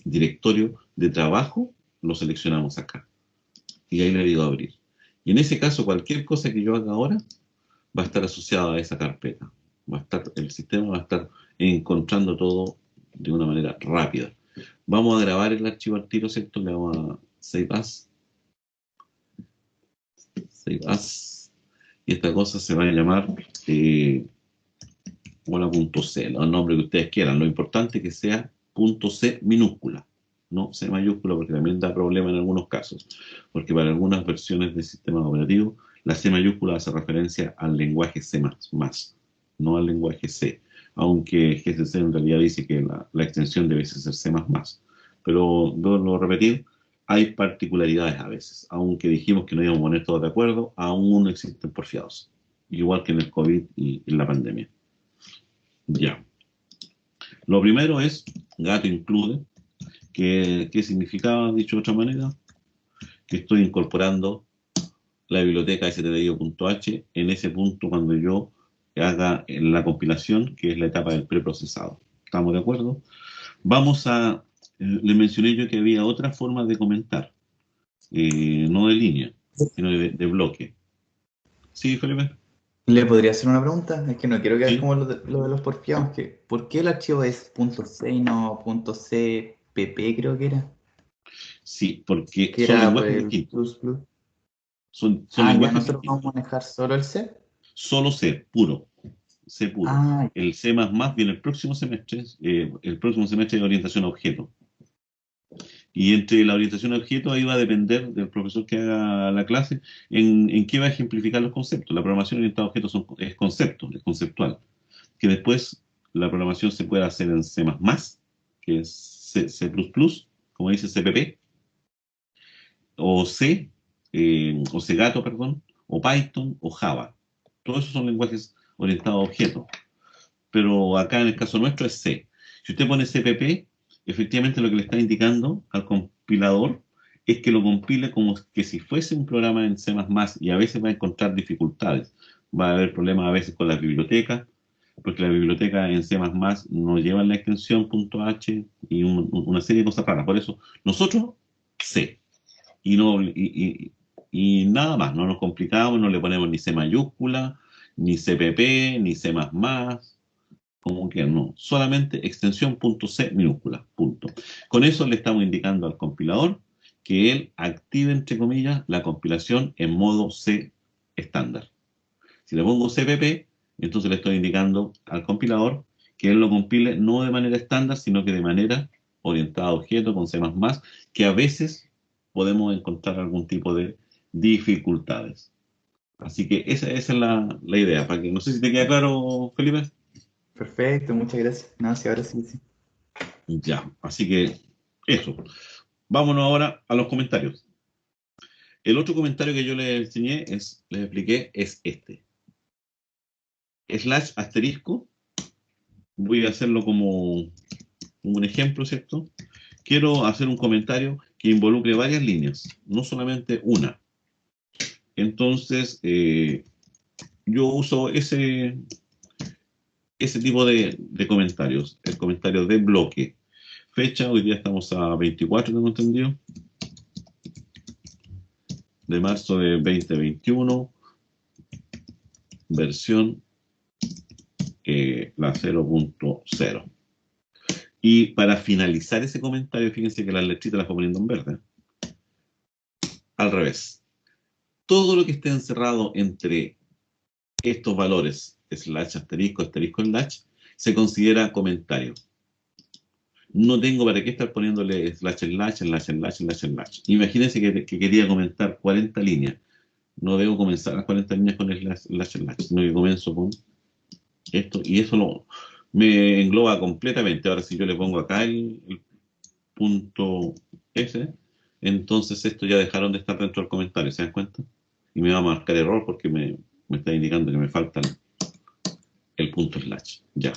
directorio de trabajo lo seleccionamos acá. Y ahí le digo abrir. Y en ese caso, cualquier cosa que yo haga ahora va a estar asociada a esa carpeta. El sistema va a estar encontrando todo de una manera rápida. Vamos a grabar el archivo al tiro, ¿cierto? Le vamos a Save As. Save As. Y esta cosa se va a llamar hola.c, el nombre que ustedes quieran. Lo importante es que sea .c minúscula, no C mayúscula, porque también da problema en algunos casos. Porque para algunas versiones del sistema operativo, la C mayúscula hace referencia al lenguaje C++, no al lenguaje C. Aunque GCC en realidad dice que la extensión debe ser C++. Pero, lo repetir, hay particularidades a veces. Aunque dijimos que no íbamos a poner todos de acuerdo, aún existen porfiados. Igual que en el COVID y en la pandemia. Ya. Lo primero es gato include, que significaba, dicho de otra manera, que estoy incorporando la biblioteca stdio.h en ese punto cuando yo haga la compilación, que es la etapa del preprocesado. ¿Estamos de acuerdo? Vamos a... le mencioné yo que había otra forma de comentar, no de línea, sino de bloque. ¿Sí, Felipe? ¿Le podría hacer una pregunta? Es que no quiero quedar Sí. como lo de los porfiados. ¿Por qué el archivo es .c y no .cpp creo que era? Sí, porque Que son era por lenguajes el distintos. plus plus. Son Ya lenguajes nosotros vamos distintos. a manejar solo el C. Solo C, puro. C puro. Ah, El C++ viene el próximo semestre de orientación a objeto. Y entre la orientación a objeto ahí va a depender del profesor que haga la clase en qué va a ejemplificar los conceptos. La programación orientada a objetos es concepto, es conceptual. Que después la programación se puede hacer en C++, que es C++, como dice CPP, o C, o Cgato, perdón, o Python, o Java. Todos esos son lenguajes orientados a objetos. Pero acá en el caso nuestro es C. Si usted pone CPP, efectivamente lo que le está indicando al compilador es que lo compile como que si fuese un programa en C++ y a veces va a encontrar dificultades. Va a haber problemas a veces con las bibliotecas, porque las bibliotecas en C++ no llevan la extensión .h y una serie de cosas raras. Por eso nosotros C. Y, no, y nada más, no nos complicamos, no le ponemos ni C mayúscula, ni CPP, ni C++, como que no, solamente extensión .c minúscula, punto. Con eso le estamos indicando al compilador que él active, entre comillas, la compilación en modo C estándar. Si le pongo CPP, entonces le estoy indicando al compilador que él lo compile no de manera estándar, sino que de manera orientada a objeto con C++, que a veces podemos encontrar algún tipo de dificultades. Así que esa es la idea, para que no sé si te queda claro, Felipe. perfecto, muchas gracias. No, sí, ahora sí, sí. Ya, así que eso. Vámonos ahora a los comentarios. El otro comentario que yo les enseñé, les expliqué, es este. / asterisco, voy a hacerlo como un ejemplo, ¿cierto? Quiero hacer un comentario que involucre varias líneas, no solamente una. Entonces, yo uso ese tipo de comentarios, el comentario de bloque. Fecha, hoy día estamos a 24, tengo entendido, de marzo de 2021, versión la 0.0. Y para finalizar ese comentario, fíjense que las letritas las voy poniendo en verde. Al revés. Todo lo que esté encerrado entre estos valores, slash, asterisco, asterisco, slash, se considera comentario. No tengo para qué estar poniéndole slash, slash, slash, slash, slash, slash. Imagínense que quería comentar 40 líneas. No debo comenzar las 40 líneas con slash, slash, slash, sino que comienzo con esto, y eso me engloba completamente. Ahora, si yo le pongo acá el punto S, entonces esto ya dejaron de estar dentro del comentario, ¿se dan cuenta? Y me va a marcar error porque me está indicando que me falta el punto slash. Ya,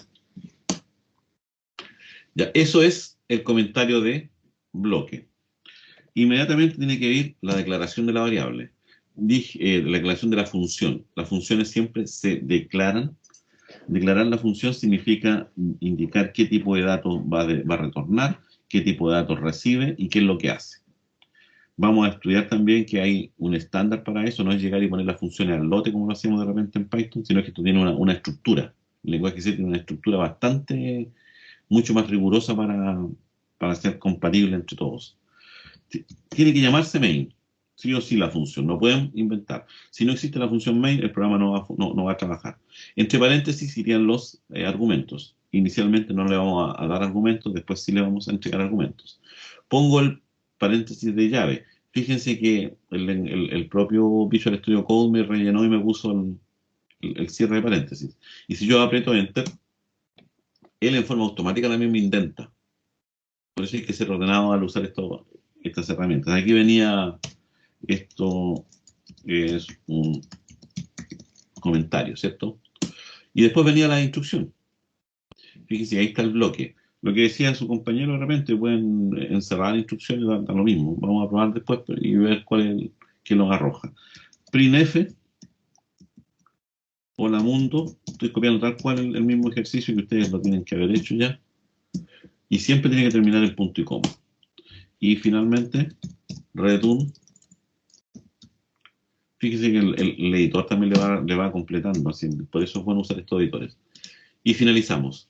eso es el comentario de bloque. Inmediatamente tiene que ir la declaración de la variable. La declaración de la función. Las funciones siempre se declaran. Declarar la función significa indicar qué tipo de datos va a retornar, qué tipo de datos recibe y qué es lo que hace. Vamos a estudiar también que hay un estándar para eso, no es llegar y poner las funciones al lote como lo hacemos de repente en Python, sino que esto tiene una estructura. El lenguaje C tiene una estructura mucho más rigurosa para ser compatible entre todos. Tiene que llamarse main, sí o sí la función, no pueden inventar. Si no existe la función main, el programa no va a trabajar. Entre paréntesis irían los argumentos. Inicialmente no le vamos a dar argumentos, después sí le vamos a entregar argumentos. Pongo el paréntesis de llave. Fíjense que el propio Visual Studio Code me rellenó y me puso el cierre de paréntesis. Y si yo aprieto Enter, él en forma automática también me indenta. Por eso hay que ser ordenado al usar estas herramientas. Aquí venía, esto es un comentario, ¿cierto? Y después venía la instrucción. Fíjense, ahí está el bloque. Lo que decía su compañero, de repente pueden encerrar instrucciones, da lo mismo. Vamos a probar después y ver qué nos arroja. Printf, hola mundo, estoy copiando tal cual el mismo ejercicio que ustedes lo tienen que haber hecho ya. Y siempre tiene que terminar el punto y coma. Y finalmente, return. Fíjese que el editor también le va completando, así, por eso es bueno usar estos editores. Y finalizamos.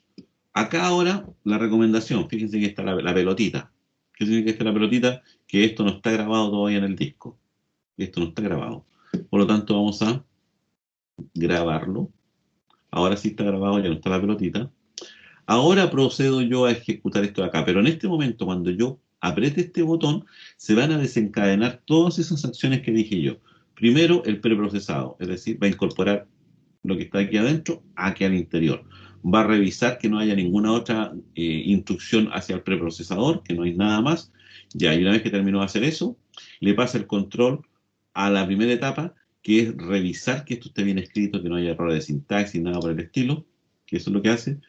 Acá ahora la recomendación, fíjense que está la pelotita. ¿Qué significa que está la pelotita? Que esto no está grabado todavía en el disco. Esto no está grabado. Por lo tanto vamos a grabarlo. Ahora sí está grabado, ya no está la pelotita. Ahora procedo yo a ejecutar esto de acá, pero en este momento cuando yo apriete este botón, se van a desencadenar todas esas acciones que dije yo. Primero, el preprocesado, es decir, va a incorporar lo que está aquí adentro aquí al interior. Va a revisar que no haya ninguna otra instrucción hacia el preprocesador, que no hay nada más. Ya, y una vez que terminó de hacer eso, le pasa el control a la primera etapa, que es revisar que esto esté bien escrito, que no haya errores de sintaxis, nada por el estilo, que eso es lo que hace.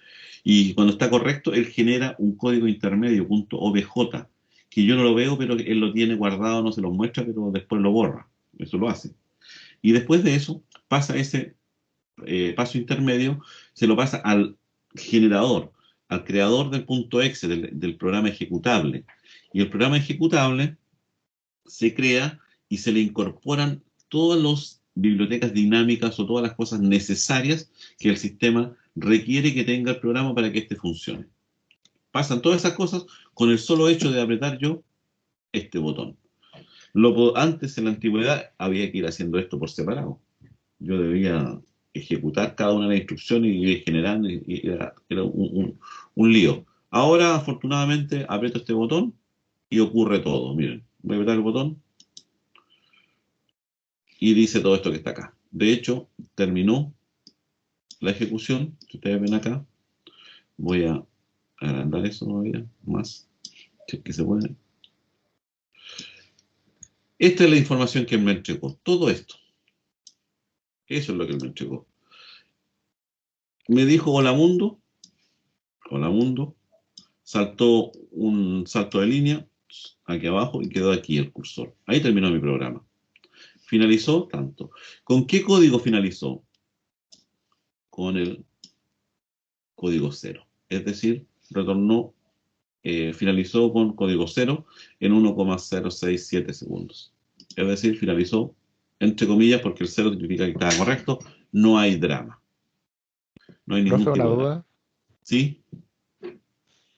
Y cuando está correcto, él genera un código intermedio, .obj, que yo no lo veo, pero él lo tiene guardado, no se lo muestra, pero después lo borra. Eso lo hace. Y después de eso, pasa ese paso intermedio, se lo pasa al generador, al creador del .exe, del programa ejecutable. Y el programa ejecutable se crea y se le incorporan todas las bibliotecas dinámicas o todas las cosas necesarias que el sistema requiere que tenga el programa para que éste funcione. Pasan todas esas cosas con el solo hecho de apretar yo este botón. Antes, en la antigüedad, había que ir haciendo esto por separado. Yo debía ejecutar cada una de las instrucciones y ir generando, y era un lío. Ahora, afortunadamente, aprieto este botón y ocurre todo. Miren, voy a apretar el botón y dice todo esto que está acá. De hecho, terminó la ejecución. Si ustedes ven acá, voy a agrandar eso todavía más, si es que se puede. Esta es la información que él me entregó. Todo esto. Eso es lo que él me entregó. Me dijo hola mundo Hola mundo, saltó un salto de línea aquí abajo y quedó aquí el cursor. Ahí terminó mi programa. Finalizó tanto. ¿Con qué código finalizó? Con el código 0. Es decir, retornó, finalizó con código 0 en 1,067 segundos. Es decir, finalizó entre comillas porque el 0 significa que estaba correcto. No hay drama. No hay ningún Profe, una tipo de drama. duda, ¿Sí?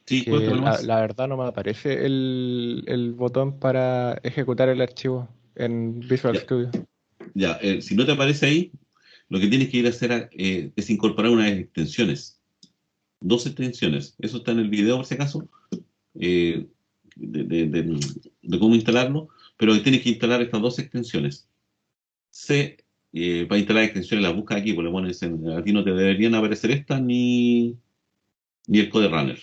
Sí, que cuéntame más. la verdad no me aparece el botón para ejecutar el archivo en Visual Ya, Studio. ya, si no te aparece ahí, lo que tienes que ir a hacer es incorporar unas extensiones. 2 extensiones. Eso está en el video, por si acaso, eh, de cómo instalarlo. Pero tienes que instalar estas 2 extensiones. Para instalar extensiones las buscas aquí, pues le pones a ti no te deberían aparecer estas ni el Code Runner.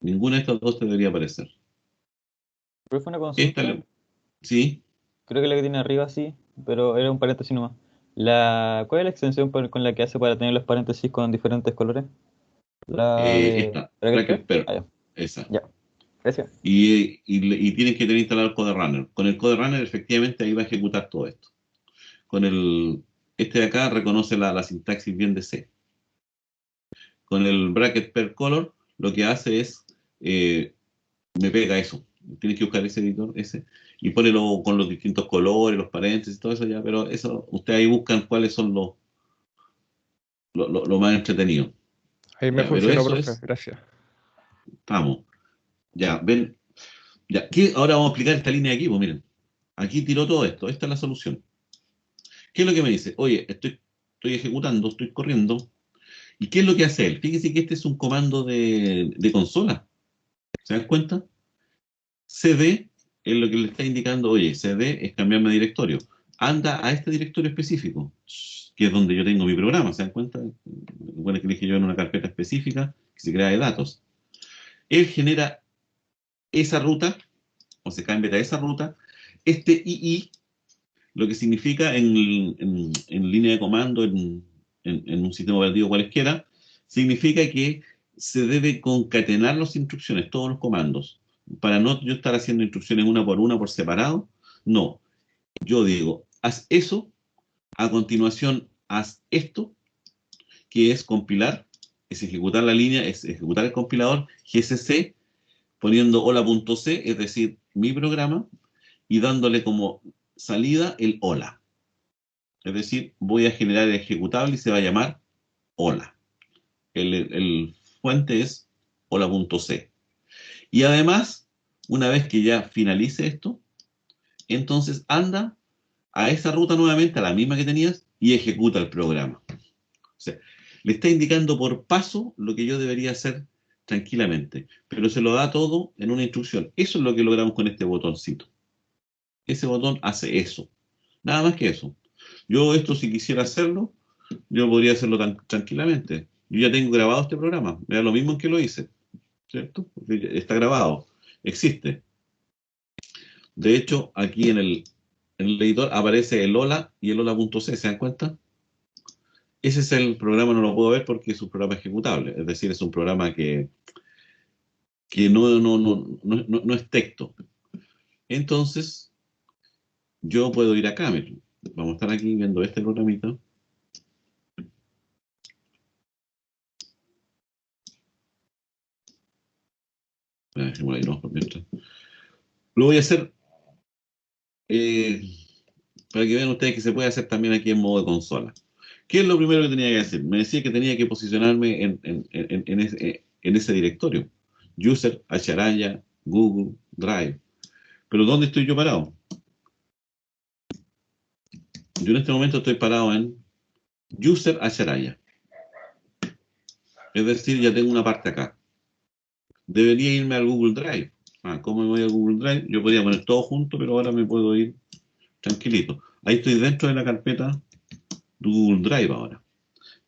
Ninguna de estas 2 te debería aparecer. Profe, una Esta, consulta. sí, Creo que la que tiene arriba sí, pero era un paréntesis nomás. ¿Cuál es la extensión con la que hace para tener los paréntesis con diferentes colores? ¿La de esta, Bracket Bracket Pair? Pair, Ah, ya. esa. Ya. Gracias. Y tienes que tener instalado el Code Runner. Con el Code Runner, efectivamente, ahí va a ejecutar todo esto. Este de acá reconoce la sintaxis bien de C. Con el Bracket Per Color, lo que hace es, me pega eso. Tienes que buscar ese editor, ese, y ponelo con los distintos colores, los paréntesis, todo eso ya, pero eso, ustedes ahí buscan cuáles son lo más entretenido. Ahí me Ya, pero funcionó, eso profe, es, gracias. vamos, ya, ven, ya, ahora vamos a explicar esta línea de aquí, pues miren, aquí tiró todo esto, esta es la solución. ¿Qué es lo que me dice? Oye, estoy ejecutando, estoy corriendo. ¿Y qué es lo que hace él? Fíjese que este es un comando de consola. ¿Se dan cuenta? CD es lo que le está indicando, oye, CD es cambiarme de directorio. Anda a este directorio específico, que es donde yo tengo mi programa. ¿Se dan cuenta? Bueno, que dije yo en una carpeta específica que se crea de datos. Él genera esa ruta, o se cambia a esa ruta. Este II, lo que significa en línea de comando, en un sistema operativo cualesquiera, significa que se debe concatenar las instrucciones, todos los comandos. Para no yo estar haciendo instrucciones una por separado, no. Yo digo, haz eso, a continuación haz esto, que es compilar, es ejecutar la línea, es ejecutar el compilador, GCC, poniendo hola.c, es decir, mi programa, y dándole como salida el hola. Es decir, voy a generar el ejecutable y se va a llamar hola. El fuente es hola.c. Y además, una vez que ya finalice esto, entonces anda a esa ruta nuevamente, a la misma que tenías, y ejecuta el programa. O sea, le está indicando por paso lo que yo debería hacer tranquilamente, pero se lo da todo en una instrucción. Eso es lo que logramos con este botoncito. Ese botón hace eso. Nada más que eso. Yo esto, si quisiera hacerlo, yo podría hacerlo tranquilamente. Yo ya tengo grabado este programa. Me da lo mismo en que lo hice. ¿Cierto? Porque está grabado. Existe. De hecho, aquí en el editor aparece el hola y el hola.c. ¿Se dan cuenta? Ese es el programa, no lo puedo ver porque es un programa ejecutable. Es decir, es un programa que no es texto. Entonces, yo puedo ir acá. Miren. Vamos a estar aquí viendo este programita. Dejémoslo ahí, ¿no? Por mientras. Lo voy a hacer para que vean ustedes que se puede hacer también aquí en modo de consola. ¿Qué es lo primero que tenía que hacer? Me decía que tenía que posicionarme en ese directorio. User, Acharaya, Google, Drive. Pero ¿dónde estoy yo parado? Yo en este momento estoy parado en User Acharaya. Es decir, ya tengo una parte acá. Debería irme al Google Drive. ¿Cómo me voy al Google Drive? Yo podría poner todo junto, pero ahora me puedo ir tranquilito. Ahí estoy dentro de la carpeta de Google Drive ahora.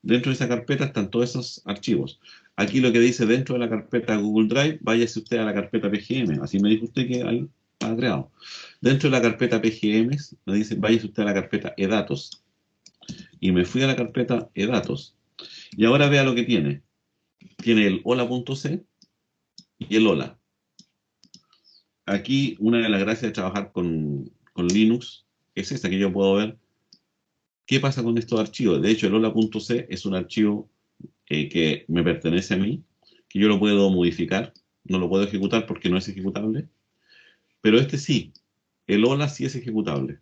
Dentro de esa carpeta están todos esos archivos. Aquí lo que dice dentro de la carpeta Google Drive, váyase usted a la carpeta PGM. Así me dijo usted que ahí está creado. Dentro de la carpeta PGM, me dice, váyase usted a la carpeta eDatos. Y me fui a la carpeta eDatos. Y ahora vea lo que tiene. Tiene el hola.c y el hola. Aquí una de las gracias de trabajar con Linux es esta, que yo puedo ver qué pasa con estos archivos. De hecho, el hola.c es un archivo que me pertenece a mí, que yo lo puedo modificar, no lo puedo ejecutar porque no es ejecutable, pero este sí, el hola sí es ejecutable,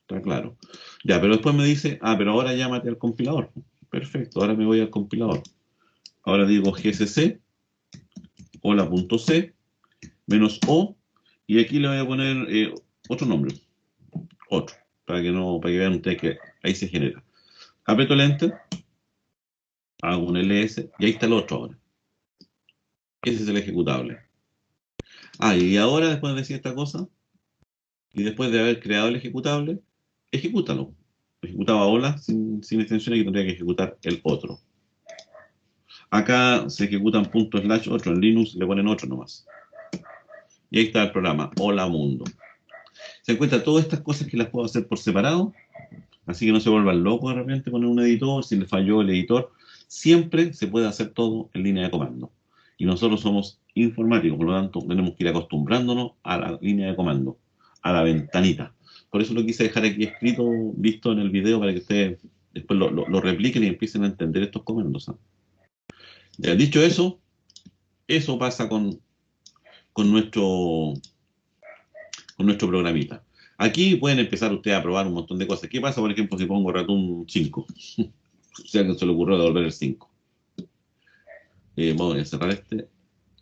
está claro. Ya, pero después me dice, pero ahora llámate al compilador. Perfecto, ahora me voy al compilador. Ahora digo gcc, hola.c, menos o, y aquí le voy a poner otro nombre, otro, para que vean ustedes que ahí se genera. Aprieto el enter, hago un ls, y ahí está el otro ahora. Ese es el ejecutable. Y ahora después de decir esta cosa, y después de haber creado el ejecutable, ejecútalo. Ejecutaba hola sin extensiones y tendría que ejecutar el otro. Acá se ejecutan ./otro, en Linux le ponen otro nomás. Y ahí está el programa, hola mundo. Se encuentra todas estas cosas que las puedo hacer por separado, así que no se vuelvan locos de repente con un editor, si le falló el editor, siempre se puede hacer todo en línea de comando. Y nosotros somos informáticos, por lo tanto tenemos que ir acostumbrándonos a la línea de comando, a la ventanita. Por eso lo quise dejar aquí escrito, visto en el video, para que ustedes después lo repliquen y empiecen a entender estos comandos. Ya dicho eso, eso pasa con nuestro programita. Aquí pueden empezar ustedes a probar un montón de cosas. ¿Qué pasa, por ejemplo, si pongo Ratum 5? O sea, que se le ocurrió devolver el 5. Vamos a cerrar este.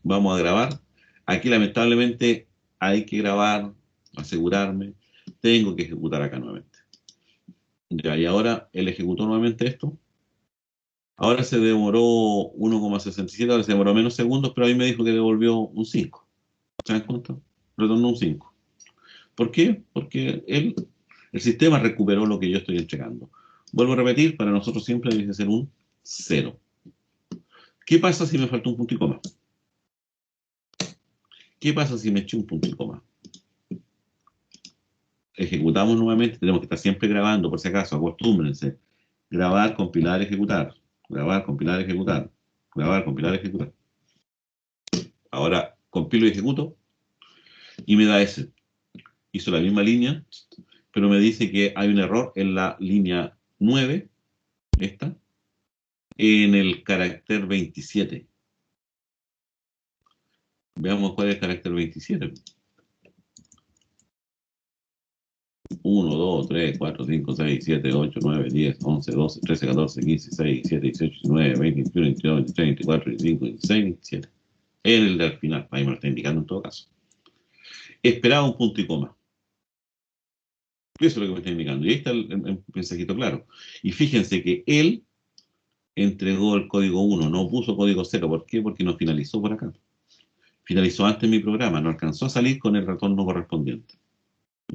Vamos a grabar. Aquí, lamentablemente, hay que grabar, asegurarme. Tengo que ejecutar acá nuevamente. Ya, y ahora él ejecutó nuevamente esto. Ahora se demoró 1,67, ahora se demoró menos segundos, pero ahí me dijo que devolvió un 5. ¿Se dan cuenta? Retornó un 5. ¿Por qué? Porque el sistema recuperó lo que yo estoy entregando. Vuelvo a repetir, para nosotros siempre debe ser un 0. ¿Qué pasa si me falta un punto y coma? ¿Qué pasa si me eché un punto y coma? Ejecutamos nuevamente, tenemos que estar siempre grabando, por si acaso, acostúmbrense. Grabar, compilar, ejecutar. Grabar, compilar, ejecutar. Grabar, compilar, ejecutar. Ahora compilo y ejecuto y me da ese. Hizo la misma línea, pero me dice que hay un error en la línea 9, esta, en el carácter 27. Veamos cuál es el carácter 27. 1, 2, 3, 4, 5, 6, 7, 8, 9, 10, 11, 12, 13, 14, 15, 16, 17, 18, 19, 20, 21, 22, 23, 24, 25, 26, 27. Es el del final, ahí me lo está indicando en todo caso. Esperaba un punto y coma. Eso es lo que me está indicando. Y ahí está el mensajito claro. Y fíjense que él entregó el código 1, no puso código 0. ¿Por qué? Porque no finalizó por acá. Finalizó antes mi programa, no alcanzó a salir con el retorno correspondiente.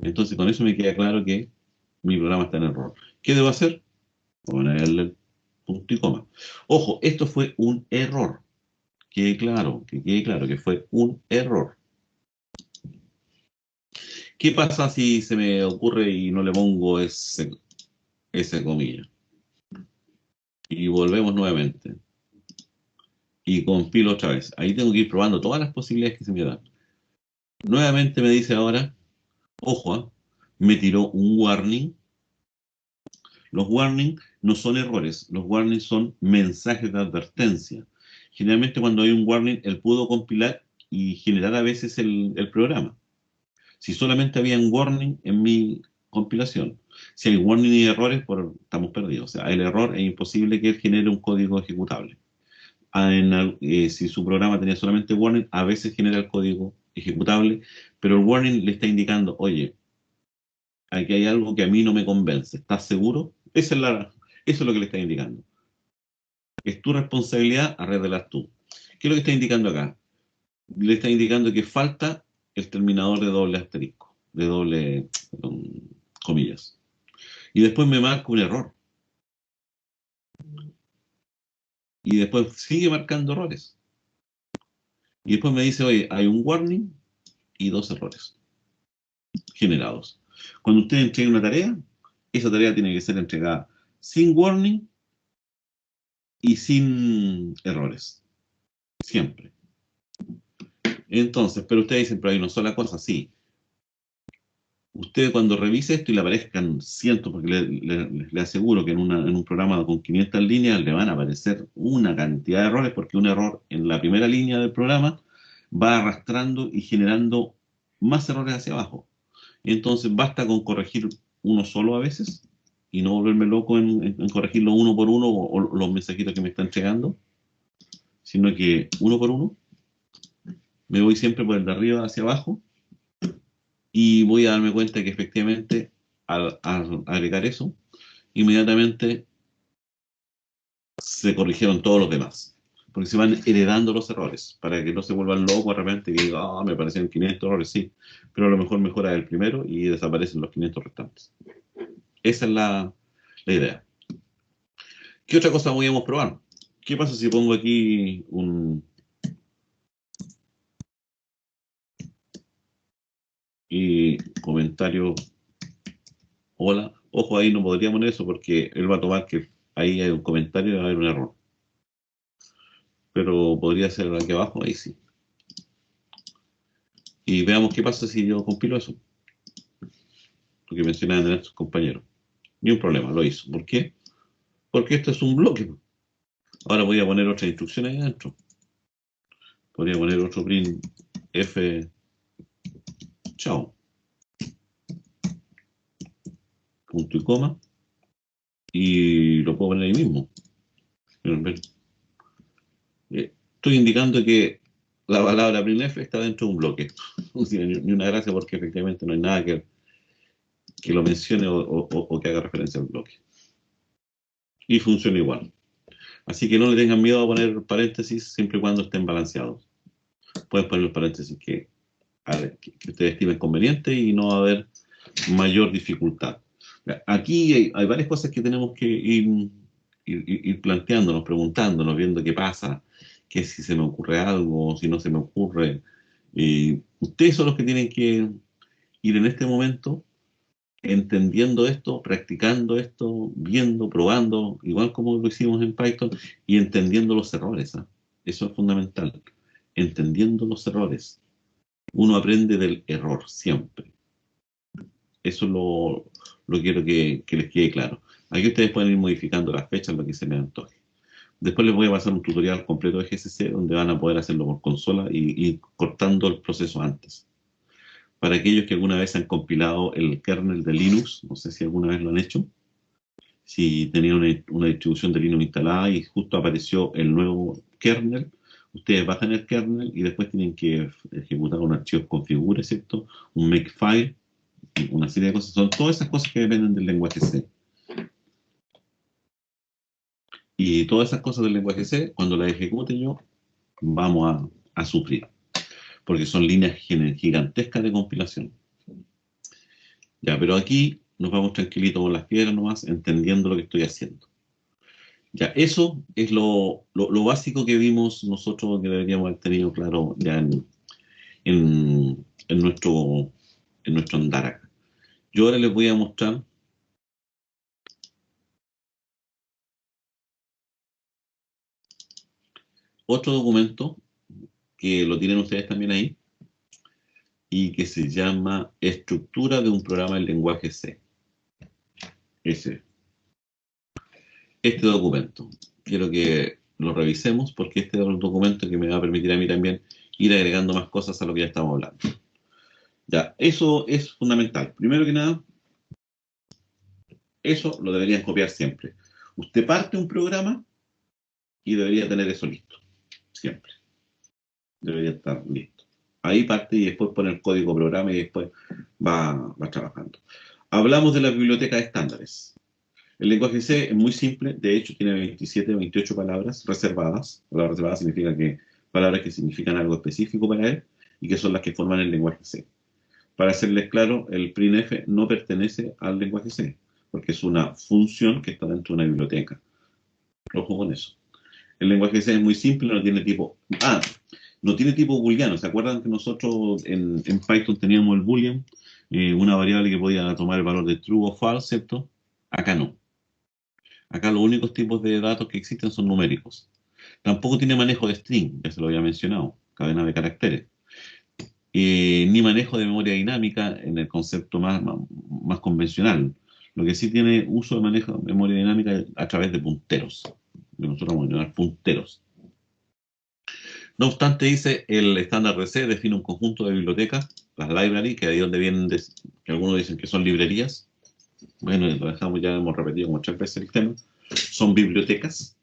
Entonces, con eso me queda claro que mi programa está en error. ¿Qué debo hacer? Ponerle el punto y coma. Ojo, esto fue un error. Que quede claro que fue un error. ¿Qué pasa si se me ocurre y no le pongo ese comilla? Y volvemos nuevamente. Y compilo otra vez. Ahí tengo que ir probando todas las posibilidades que se me dan. Nuevamente me dice ahora, ojo, me tiró un warning. Los warnings no son errores, los warnings son mensajes de advertencia. Generalmente cuando hay un warning, él pudo compilar y generar a veces el programa. Si solamente había un warning en mi compilación, si hay warning y errores, estamos perdidos. O sea, el error es imposible que él genere un código ejecutable. Si su programa tenía solamente warning, a veces genera el código ejecutable, pero el warning le está indicando, oye, aquí hay algo que a mí no me convence, ¿estás seguro? Eso es lo que le está indicando. Es tu responsabilidad, arreglarlas tú. ¿Qué es lo que está indicando acá? Le está indicando que falta el terminador de doble asterisco, de doble comillas. Y después me marca un error. Y después sigue marcando errores. Y después me dice, oye, hay un warning y 2 errores generados. Cuando usted entregue una tarea, esa tarea tiene que ser entregada sin warning y sin errores. Siempre. Entonces, pero ustedes dicen, pero hay una sola cosa, sí. Usted cuando revise esto y le aparezcan cientos, porque le aseguro que en un programa con 500 líneas le van a aparecer una cantidad de errores, porque un error en la primera línea del programa va arrastrando y generando más errores hacia abajo. Entonces basta con corregir uno solo a veces y no volverme loco en corregirlo uno por uno o los mensajitos que me están llegando, sino que uno por uno me voy siempre por el de arriba hacia abajo y voy a darme cuenta que efectivamente al agregar eso, inmediatamente se corrigieron todos los demás. Porque se van heredando los errores, para que no se vuelvan locos de repente y digan, me parecen 500 errores, sí, pero a lo mejor mejora el primero y desaparecen los 500 restantes. Esa es la idea. ¿Qué otra cosa podríamos probar? ¿Qué pasa si pongo aquí un... y comentario, hola? Ojo, ahí no podría poner eso porque él va a tomar que ahí hay un comentario y va a haber un error. Pero podría ser aquí abajo, ahí sí. Y veamos qué pasa si yo compilo eso. Lo que mencionaban de nuestros compañeros. Ni un problema, lo hizo. ¿Por qué? Porque esto es un bloque. Ahora voy a poner otras instrucciones ahí adentro. Podría poner otro print F. Chao. Punto y coma. Y lo puedo poner ahí mismo. Estoy indicando que la palabra printf está dentro de un bloque. Ni una gracia porque efectivamente no hay nada que lo mencione o que haga referencia al bloque. Y funciona igual. Así que no le tengan miedo a poner paréntesis siempre y cuando estén balanceados. Pueden poner los paréntesis que ustedes estimen conveniente y no va a haber mayor dificultad. Aquí hay varias cosas que tenemos que ir planteándonos, preguntándonos, viendo qué pasa, que si se me ocurre algo, si no se me ocurre. Ustedes son los que tienen que ir en este momento entendiendo esto, practicando esto, viendo, probando, igual como lo hicimos en Python, y entendiendo los errores. Eso es fundamental, entendiendo los errores. Uno aprende del error siempre. Eso lo quiero que les quede claro. Aquí ustedes pueden ir modificando las fechas, lo que se les antoje. Después les voy a pasar un tutorial completo de GCC donde van a poder hacerlo por consola y cortando el proceso antes. Para aquellos que alguna vez han compilado el kernel de Linux, no sé si alguna vez lo han hecho, si tenían una distribución de Linux instalada y justo apareció el nuevo kernel, ustedes bajan el kernel y después tienen que ejecutar un archivo configure, ¿cierto? Un makefile, una serie de cosas. Son todas esas cosas que dependen del lenguaje C. Y todas esas cosas del lenguaje C, cuando las ejecute yo, vamos a sufrir. Porque son líneas gigantescas de compilación. Ya, pero aquí nos vamos tranquilitos con las piedras nomás, entendiendo lo que estoy haciendo. Ya, eso es lo básico que vimos nosotros, que deberíamos haber tenido claro ya en nuestro andar acá. Yo ahora les voy a mostrar otro documento que lo tienen ustedes también ahí y que se llama Estructura de un programa en lenguaje C. Este documento. Quiero que lo revisemos porque este es un documento que me va a permitir a mí también ir agregando más cosas a lo que ya estamos hablando. Ya, eso es fundamental. Primero que nada, eso lo deberían copiar siempre. Usted parte un programa y debería tener eso listo. Siempre. Debería estar listo. Ahí parte y después pone el código programa y después va trabajando. Hablamos de las bibliotecas estándares. El lenguaje C es muy simple, de hecho tiene 27 o 28 palabras reservadas. Palabras reservadas significa que palabras que significan algo específico para él y que son las que forman el lenguaje C. Para hacerles claro, el printf no pertenece al lenguaje C, porque es una función que está dentro de una biblioteca. Ojo con eso. El lenguaje C es muy simple, no tiene tipo... no tiene tipo booleano. ¿Se acuerdan que nosotros en Python teníamos el boolean? Una variable que podía tomar el valor de true o false, ¿cierto? Acá no. Acá los únicos tipos de datos que existen son numéricos. Tampoco tiene manejo de string, ya se lo había mencionado, cadena de caracteres. Ni manejo de memoria dinámica en el concepto más convencional. Lo que sí tiene uso de manejo de memoria dinámica a través de punteros. Nosotros vamos a llamar punteros. No obstante, dice, el estándar RC define un conjunto de bibliotecas, las libraries, que ahí donde vienen, que algunos dicen que son librerías. Bueno, lo dejamos, ya hemos repetido como 3 veces el tema. Son bibliotecas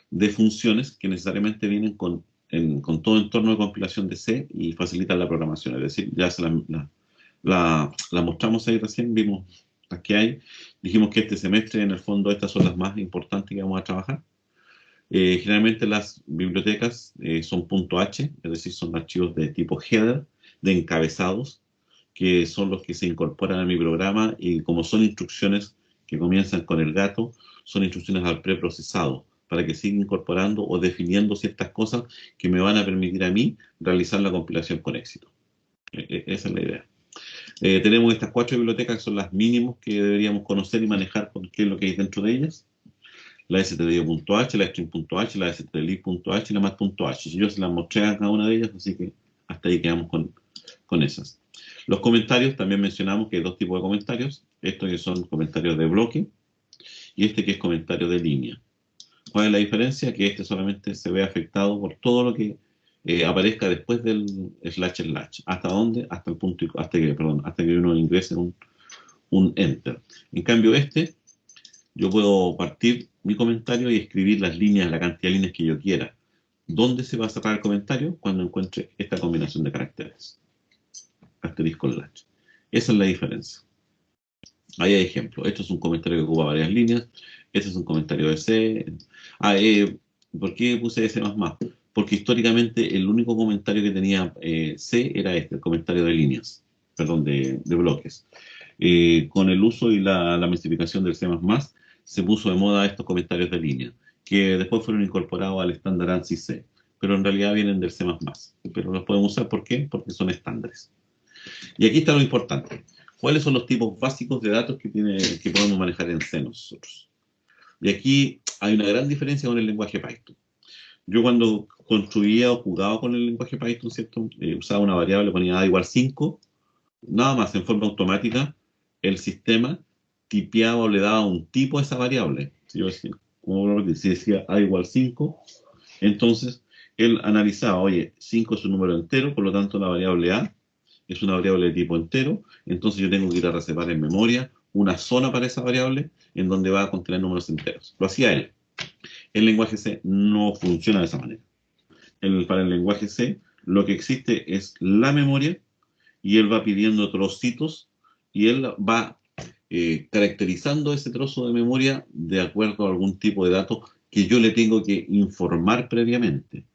de funciones que necesariamente vienen con todo entorno de compilación de C y facilitan la programación. Es decir, ya se la mostramos ahí recién, vimos las que hay. Dijimos que este semestre, en el fondo, estas son las más importantes que vamos a trabajar. Generalmente las bibliotecas son .h, es decir, son archivos de tipo header, de encabezados, que son los que se incorporan a mi programa y como son instrucciones que comienzan con el gato, son instrucciones al preprocesado, para que siga incorporando o definiendo ciertas cosas que me van a permitir a mí realizar la compilación con éxito. Esa es la idea. Tenemos estas 4 bibliotecas que son las mínimos que deberíamos conocer y manejar con qué es lo que hay dentro de ellas. La stdio.h, la string.h, la stdlib.h y la math.h. Yo se las mostré a cada una de ellas, así que hasta ahí quedamos con esas. Los comentarios, también mencionamos que hay 2 tipos de comentarios. Estos que son comentarios de bloque y este que es comentario de línea. ¿Cuál es la diferencia? Que este solamente se ve afectado por todo lo que aparezca después del // ¿Hasta dónde? Hasta el punto, hasta que uno ingrese un enter. En cambio yo puedo partir mi comentario y escribir las líneas, la cantidad de líneas que yo quiera. ¿Dónde se va a cerrar el comentario? Cuando encuentre esta combinación de caracteres. Asterisco latch. Esa es la diferencia. Ahí hay ejemplos. Esto es un comentario que ocupa varias líneas. Este es un comentario de C. ¿Por qué puse C++? Porque históricamente el único comentario que tenía C era el comentario de líneas. Perdón, de bloques. Con el uso y la masificación del C++, se puso de moda estos comentarios de línea, que después fueron incorporados al estándar ANSI C, pero en realidad vienen del C++. Pero los podemos usar, ¿por qué? Porque son estándares. Y aquí está lo importante. ¿Cuáles son los tipos básicos de datos que podemos manejar en C nosotros? Y aquí hay una gran diferencia con el lenguaje Python. Yo cuando construía o jugaba con el lenguaje Python, ¿cierto? Usaba una variable, ponía a igual 5, nada más en forma automática, el sistema tipeaba o le daba un tipo a esa variable. Si decía a igual 5, entonces él analizaba, oye, 5 es un número entero, por lo tanto la variable a es una variable de tipo entero, entonces yo tengo que ir a reservar en memoria una zona para esa variable en donde va a contener números enteros. Lo hacía él. El lenguaje C no funciona de esa manera. Para el lenguaje C, lo que existe es la memoria y él va pidiendo trocitos y él va caracterizando ese trozo de memoria de acuerdo a algún tipo de dato que yo le tengo que informar previamente.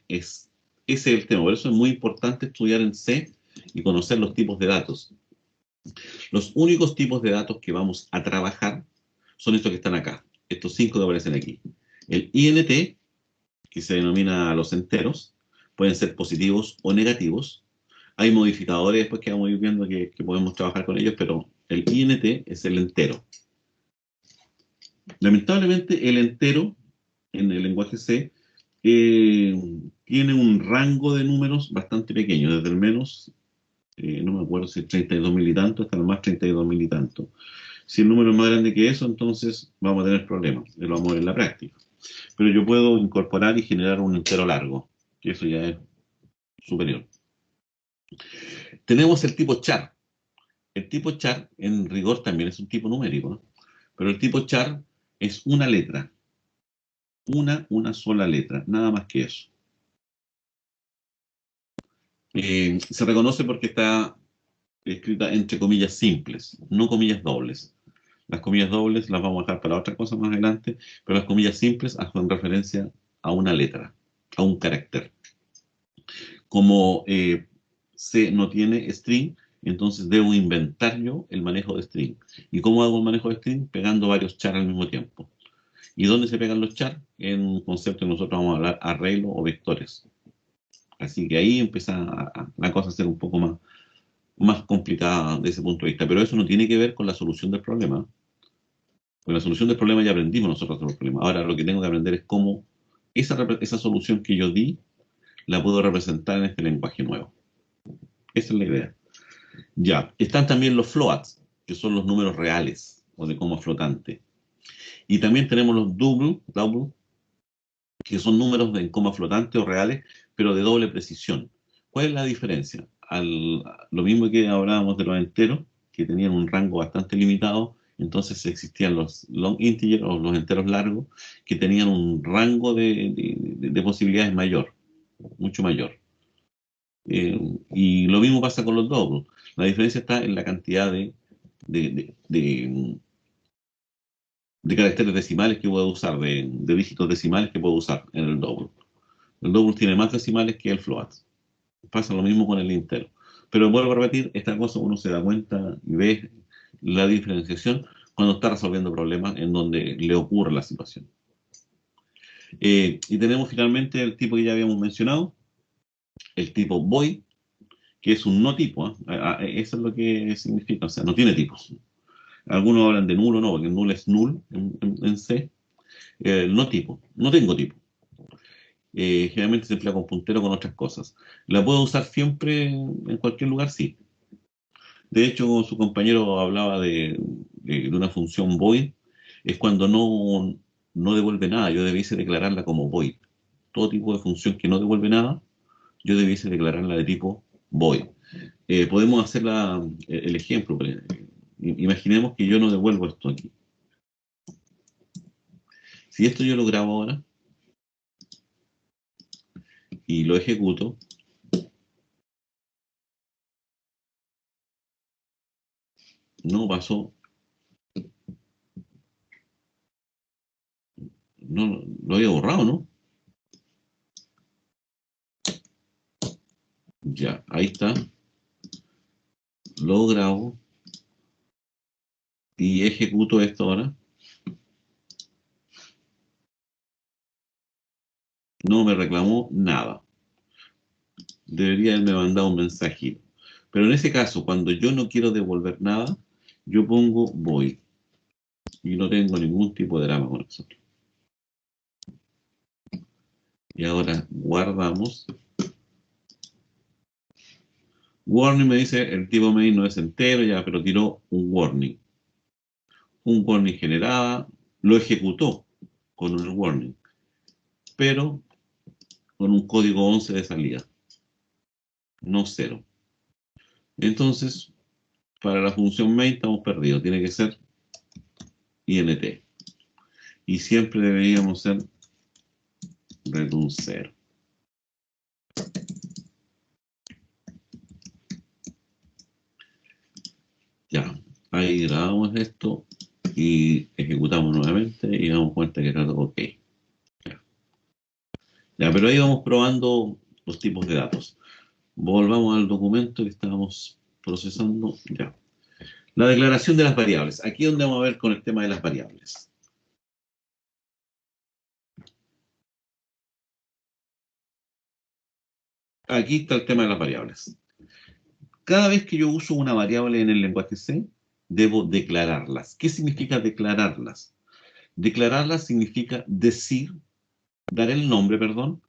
Ese es el tema. Por eso es muy importante estudiar en C y conocer los tipos de datos. Los únicos tipos de datos que vamos a trabajar son estos que están acá. Estos 5 que aparecen aquí. El INT, que se denomina a los enteros, pueden ser positivos o negativos. Hay modificadores después que vamos a ir viendo que podemos trabajar con ellos, pero el INT es el entero. Lamentablemente, el entero en el lenguaje C tiene un rango de números bastante pequeño, desde el menos, no me acuerdo si 32.000 y tanto, hasta el más 32.000 y tanto. Si el número es más grande que eso, entonces vamos a tener problemas, lo vamos a ver en la práctica. Pero yo puedo incorporar y generar un entero largo, que eso ya es superior. Tenemos el tipo char. El tipo char, en rigor, también es un tipo numérico, ¿no? Pero el tipo char es una letra. Una sola letra, nada más que eso. Se reconoce porque está escrita entre comillas simples, no comillas dobles. Las comillas dobles las vamos a dejar para otra cosa más adelante, pero las comillas simples hacen referencia a una letra, a un carácter. Como C no tiene string, entonces debo inventar yo el manejo de string. ¿Y cómo hago el manejo de string? Pegando varios char al mismo tiempo. ¿Y dónde se pegan los char? En un concepto que nosotros vamos a hablar, arreglo o vectores. Así que ahí empieza la cosa a ser un poco más complicada desde ese punto de vista. Pero eso no tiene que ver con la solución del problema. Con la solución del problema ya aprendimos nosotros sobre el problema. Ahora lo que tengo que aprender es cómo esa solución que yo di la puedo representar en este lenguaje nuevo. Esa es la idea. Ya, están también los floats, que son los números reales o de coma flotante. Y también tenemos los double, que son números en coma flotante o reales, pero de doble precisión. ¿Cuál es la diferencia? Lo mismo que hablábamos de los enteros, que tenían un rango bastante limitado, entonces existían los long integer o los enteros largos, que tenían un rango de posibilidades mayor, mucho mayor. Y lo mismo pasa con los doubles. La diferencia está en la cantidad de caracteres decimales que puedo usar, de dígitos decimales que puedo usar en el double. El double tiene más decimales que el float. Pasa lo mismo con el entero. Pero vuelvo a repetir, esta cosa uno se da cuenta y ve la diferenciación cuando está resolviendo problemas en donde le ocurre la situación. Y tenemos finalmente el tipo que ya habíamos mencionado, el tipo void, que es un no tipo. Eso es lo que significa, o sea, no tiene tipos. Algunos hablan de nulo, no, porque null es null en C. No tipo, no tengo tipo. Generalmente se emplea con puntero con otras cosas. ¿La puedo usar siempre en cualquier lugar? Sí. De hecho, su compañero hablaba de una función void. Es cuando no devuelve nada. Yo debiese declararla como void. Todo tipo de función que no devuelve nada, yo debiese declararla de tipo void. Podemos hacer el ejemplo. Imaginemos que yo no devuelvo esto aquí. Si esto yo lo grabo ahora y lo ejecuto, no pasó. No, lo había borrado, ¿no? Ya, ahí está. Lo grabo y ejecuto esto ahora. No me reclamó nada. Debería haberme mandado un mensajito. Pero en ese caso, cuando yo no quiero devolver nada, yo pongo void. Y no tengo ningún tipo de drama con eso. Y ahora guardamos. Warning me dice, el tipo main no es entero, ya, pero tiró un warning. Un warning generada, lo ejecutó con un warning, pero con un código 11 de salida, no 0. Entonces, para la función main estamos perdidos, tiene que ser int. Y siempre deberíamos ser return 0. Ya, ahí grabamos esto y ejecutamos nuevamente y damos cuenta que está todo ok. Ya, pero ahí vamos probando los tipos de datos. Volvamos al documento que estábamos procesando. Ya. La declaración de las variables. Aquí es donde vamos a ver con el tema de las variables. Aquí está el tema de las variables. Cada vez que yo uso una variable en el lenguaje C, debo declararlas. ¿Qué significa declararlas? Declararlas significa dar el nombre, perdón,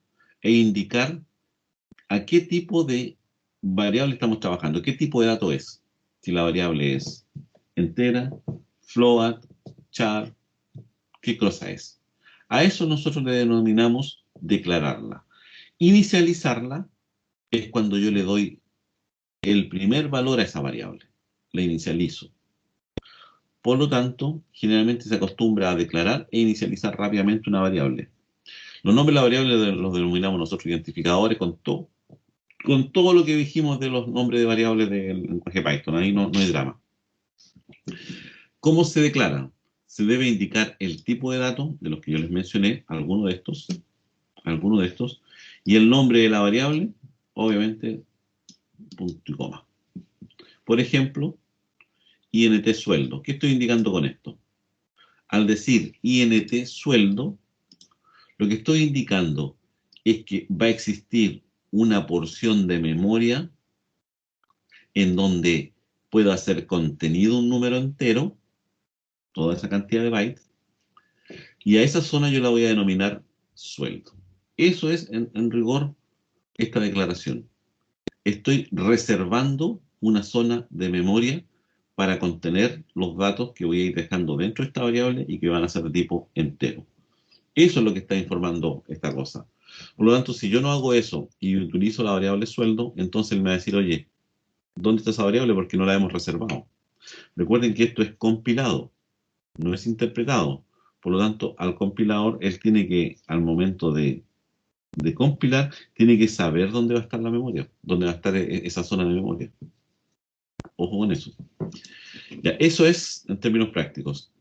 e indicar a qué tipo de variable estamos trabajando, qué tipo de dato es. Si la variable es entera, float, char, qué cosa es. A eso nosotros le denominamos declararla. Inicializarla es cuando yo le doy el primer valor a esa variable. La inicializo. Por lo tanto, generalmente se acostumbra a declarar e inicializar rápidamente una variable. Los nombres de la variable los denominamos nosotros identificadores con todo lo que dijimos de los nombres de variables del lenguaje Python. Ahí no hay drama. ¿Cómo se declara? Se debe indicar el tipo de datos de los que yo les mencioné, alguno de estos, y el nombre de la variable, obviamente, punto y coma. Por ejemplo, int sueldo. ¿Qué estoy indicando con esto? Al decir int sueldo, lo que estoy indicando es que va a existir una porción de memoria en donde pueda ser contenido un número entero toda esa cantidad de bytes, y a esa zona yo la voy a denominar sueldo. Eso es, en rigor, esta declaración. Estoy reservando una zona de memoria para contener los datos que voy a ir dejando dentro de esta variable y que van a ser de tipo entero. Eso es lo que está informando esta cosa. Por lo tanto, si yo no hago eso y utilizo la variable sueldo, entonces él me va a decir, oye, ¿dónde está esa variable? Porque no la hemos reservado. Recuerden que esto es compilado, no es interpretado. Por lo tanto, al compilador, él tiene que, al momento de compilar, tiene que saber dónde va a estar la memoria, dónde va a estar esa zona de memoria. Ojo con eso. Ya, eso es en términos prácticos.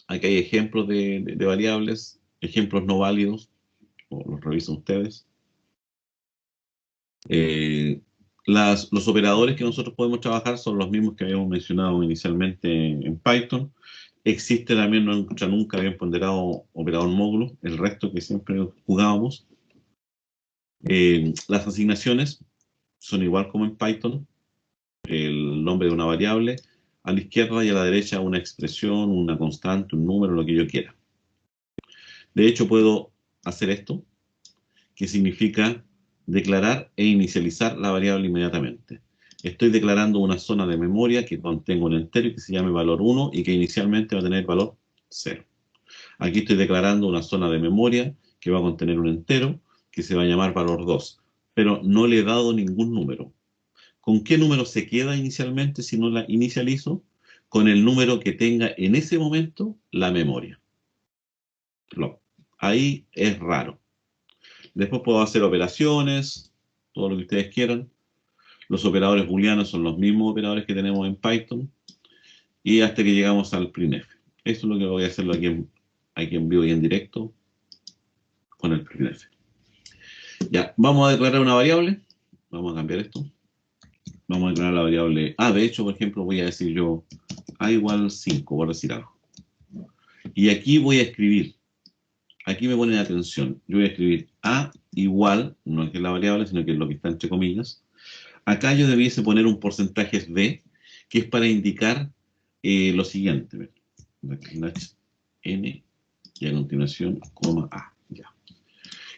Aquí hay ejemplos de variables, ejemplos no válidos, o los revisan ustedes. Los operadores que nosotros podemos trabajar son los mismos que habíamos mencionado inicialmente en Python. Existe también, no encuentra nunca bien ponderado operador módulo, el resto que siempre jugábamos. Las asignaciones son igual como en Python, el nombre de una variable, a la izquierda y a la derecha una expresión, una constante, un número, lo que yo quiera. De hecho, puedo hacer esto, que significa declarar e inicializar la variable inmediatamente. Estoy declarando una zona de memoria que contenga un entero y que se llame valor 1 y que inicialmente va a tener valor 0. Aquí estoy declarando una zona de memoria que va a contener un entero que se va a llamar valor 2, pero no le he dado ningún número. ¿Con qué número se queda inicialmente si no la inicializo? Con el número que tenga en ese momento la memoria. Ahí es raro. Después puedo hacer operaciones, todo lo que ustedes quieran. Los operadores booleanos son los mismos operadores que tenemos en Python. Y hasta que llegamos al printf. Eso es lo que voy a hacerlo aquí en vivo y en directo con el printf. Ya, vamos a declarar una variable. Vamos a cambiar esto. Vamos a declarar la variable A. De hecho, por ejemplo, voy a decir yo A igual 5, por decir algo. Y aquí voy a escribir. Aquí me ponen atención. Yo voy a escribir A igual, no es que es la variable, sino que es lo que está entre comillas. Acá yo debiese poner un porcentaje D, que es para indicar lo siguiente. N y a continuación, coma A. Ya.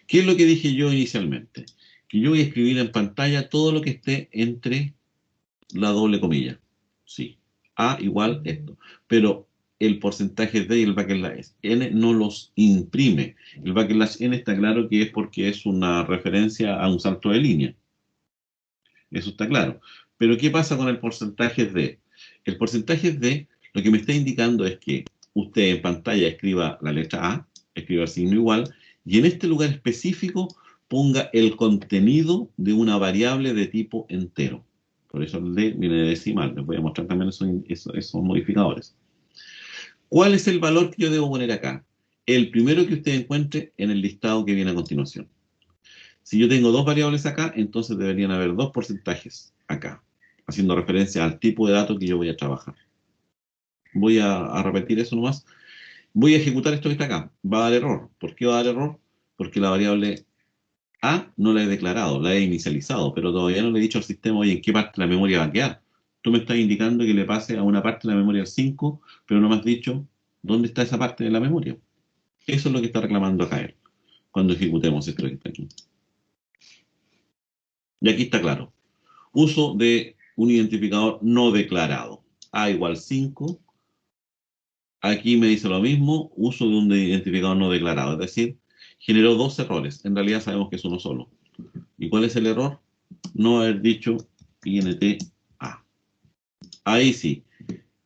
¿Qué es lo que dije yo inicialmente? Que yo voy a escribir en pantalla todo lo que esté entre la doble comilla. Sí. A igual esto. Pero el porcentaje D y el backslash N no los imprime. El backslash N está claro que es porque es una referencia a un salto de línea. Eso está claro. Pero ¿qué pasa con el porcentaje D? El porcentaje D lo que me está indicando es que usted en pantalla escriba la letra A, escriba el signo igual, y en este lugar específico ponga el contenido de una variable de tipo entero. Por eso el D viene de decimal. Les voy a mostrar también esos modificadores. ¿Cuál es el valor que yo debo poner acá? El primero que usted encuentre en el listado que viene a continuación. Si yo tengo dos variables acá, entonces deberían haber dos porcentajes acá, haciendo referencia al tipo de datos que yo voy a trabajar. Voy a repetir eso nomás. Voy a ejecutar esto que está acá. Va a dar error. ¿Por qué va a dar error? Porque la variable A no la he declarado, la he inicializado, pero todavía no le he dicho al sistema, oye, ¿en qué parte de la memoria va a quedar? Tú me estás indicando que le pase a una parte de la memoria al 5, pero no me has dicho dónde está esa parte de la memoria. Eso es lo que está reclamando acá él, cuando ejecutemos esto que está aquí. Y aquí está claro. Uso de un identificador no declarado. A igual 5. Aquí me dice lo mismo, uso de un identificador no declarado. Es decir, generó dos errores. En realidad sabemos que es uno solo. ¿Y cuál es el error? No haber dicho int A. Ahí sí,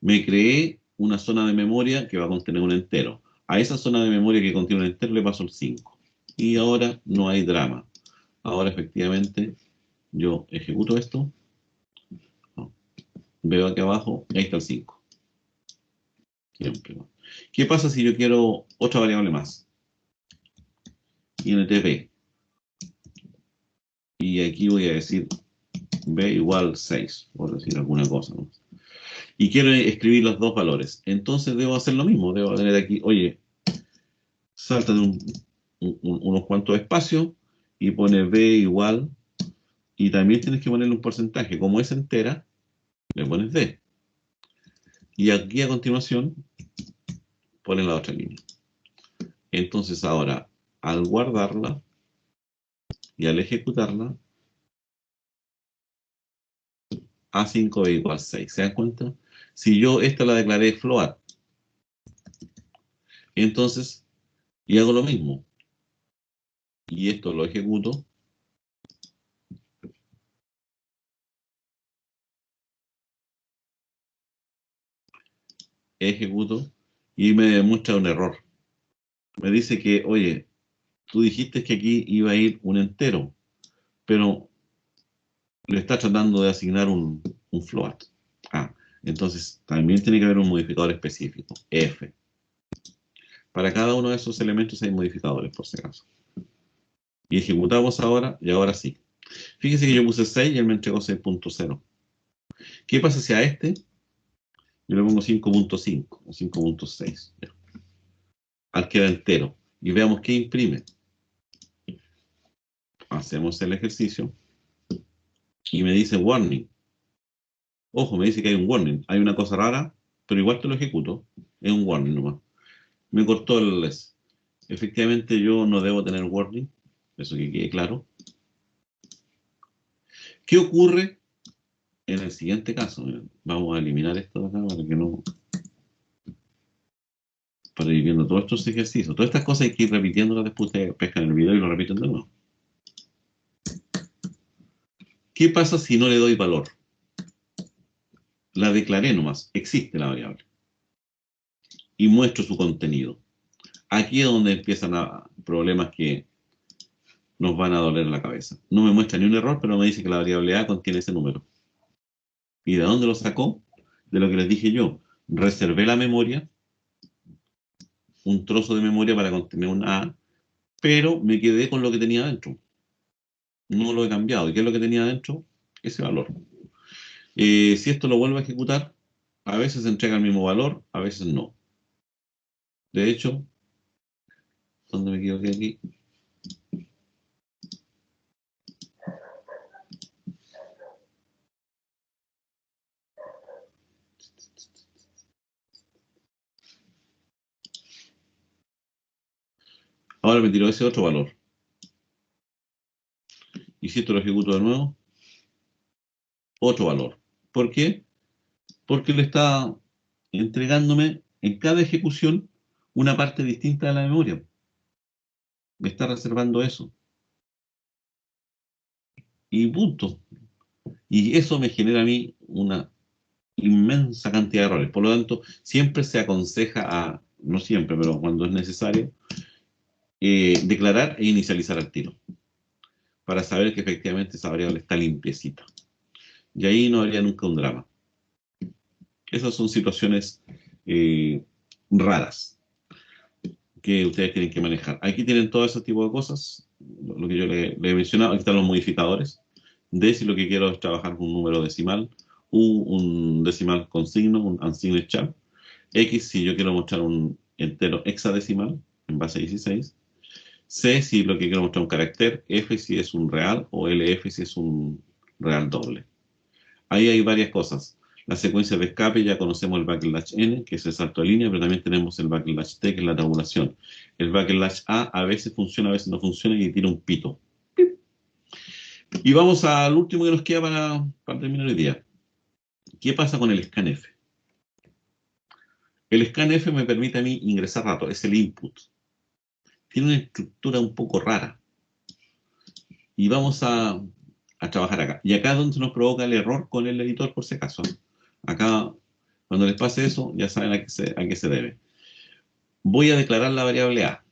me creé una zona de memoria que va a contener un entero. A esa zona de memoria que contiene un entero le paso el 5. Y ahora no hay drama. Ahora efectivamente yo ejecuto esto. Veo aquí abajo, ahí está el 5. Siempre. ¿Qué pasa si yo quiero otra variable más? Int B. Y aquí voy a decir B igual 6, por decir alguna cosa, ¿no? Y quiero escribir los dos valores. Entonces debo hacer lo mismo. Debo tener aquí, oye, salta de unos cuantos espacios y pone B igual. Y también tienes que ponerle un porcentaje. Como es entera, le pones D. Y aquí a continuación ponen la otra línea. Entonces ahora, al guardarla y al ejecutarla, A5B igual 6. ¿Se dan cuenta? Si yo esta la declaré float, entonces, y hago lo mismo, y esto lo ejecuto, y me demuestra un error. Me dice que, oye, tú dijiste que aquí iba a ir un entero, pero le está tratando de asignar un float. Entonces también tiene que haber un modificador específico, F. Para cada uno de esos elementos hay modificadores, por si acaso. Y ejecutamos ahora, y ahora sí. Fíjese que yo puse 6 y él me entregó 6.0. ¿Qué pasa si a este yo le pongo 5.5 o 5.6? Al queda entero. Y veamos qué imprime. Hacemos el ejercicio y me dice warning. Ojo, me dice que hay un warning. Hay una cosa rara, pero igual te lo ejecuto. Es un warning nomás. Me cortó el less. Efectivamente yo no debo tener warning. Eso que quede claro. ¿Qué ocurre en el siguiente caso? Vamos a eliminar esto de acá para que no... Para ir viendo todos estos ejercicios. Todas estas cosas hay que ir repitiéndolas después. Ustedes pescan el video y lo repiten de nuevo. ¿Qué pasa si no le doy valor? La declaré nomás. Existe la variable. Y muestro su contenido. Aquí es donde empiezan problemas que nos van a doler la cabeza. No me muestra ni un error, pero me dice que la variable A contiene ese número. ¿Y de dónde lo sacó? De lo que les dije yo. Reservé la memoria, un trozo de memoria para contener un A, pero me quedé con lo que tenía dentro. No lo he cambiado. ¿Y qué es lo que tenía dentro? Ese valor. Si esto lo vuelvo a ejecutar, a veces entrega el mismo valor, a veces no. De hecho, ¿dónde me equivoqué aquí? Ahora me tiró ese otro valor. Y si esto lo ejecuto de nuevo, otro valor. ¿Por qué? Porque le está entregándome en cada ejecución una parte distinta de la memoria. Me está reservando eso. Y punto. Y eso me genera a mí una inmensa cantidad de errores. Por lo tanto, siempre se aconseja no siempre, pero cuando es necesario, declarar e inicializar al tiro, para saber que efectivamente esa variable está limpiecita. Y ahí no habría nunca un drama. Esas son situaciones raras que ustedes tienen que manejar. Aquí tienen todo ese tipo de cosas, lo que yo le he mencionado. Aquí están los modificadores. D, si lo que quiero es trabajar con un número decimal. U, un decimal con signo, un unsigned char. X, si yo quiero mostrar un entero hexadecimal en base a 16. C, si lo que quiero mostrar un carácter. F, si es un real. O LF, si es un real doble. Ahí hay varias cosas. La secuencia de escape, ya conocemos el backlash n, que es el salto de línea, pero también tenemos el backlash t, que es la tabulación. El backlash a veces funciona, a veces no funciona y tira un pito. Y vamos al último que nos queda para terminar el día. ¿Qué pasa con el scanf? El scanf me permite a mí ingresar datos, es el input. Tiene una estructura un poco rara. Y vamos a trabajar acá. Y acá es donde se nos provoca el error con el editor, por si acaso. Acá, cuando les pase eso, ya saben a qué se debe. Voy a declarar la variable A.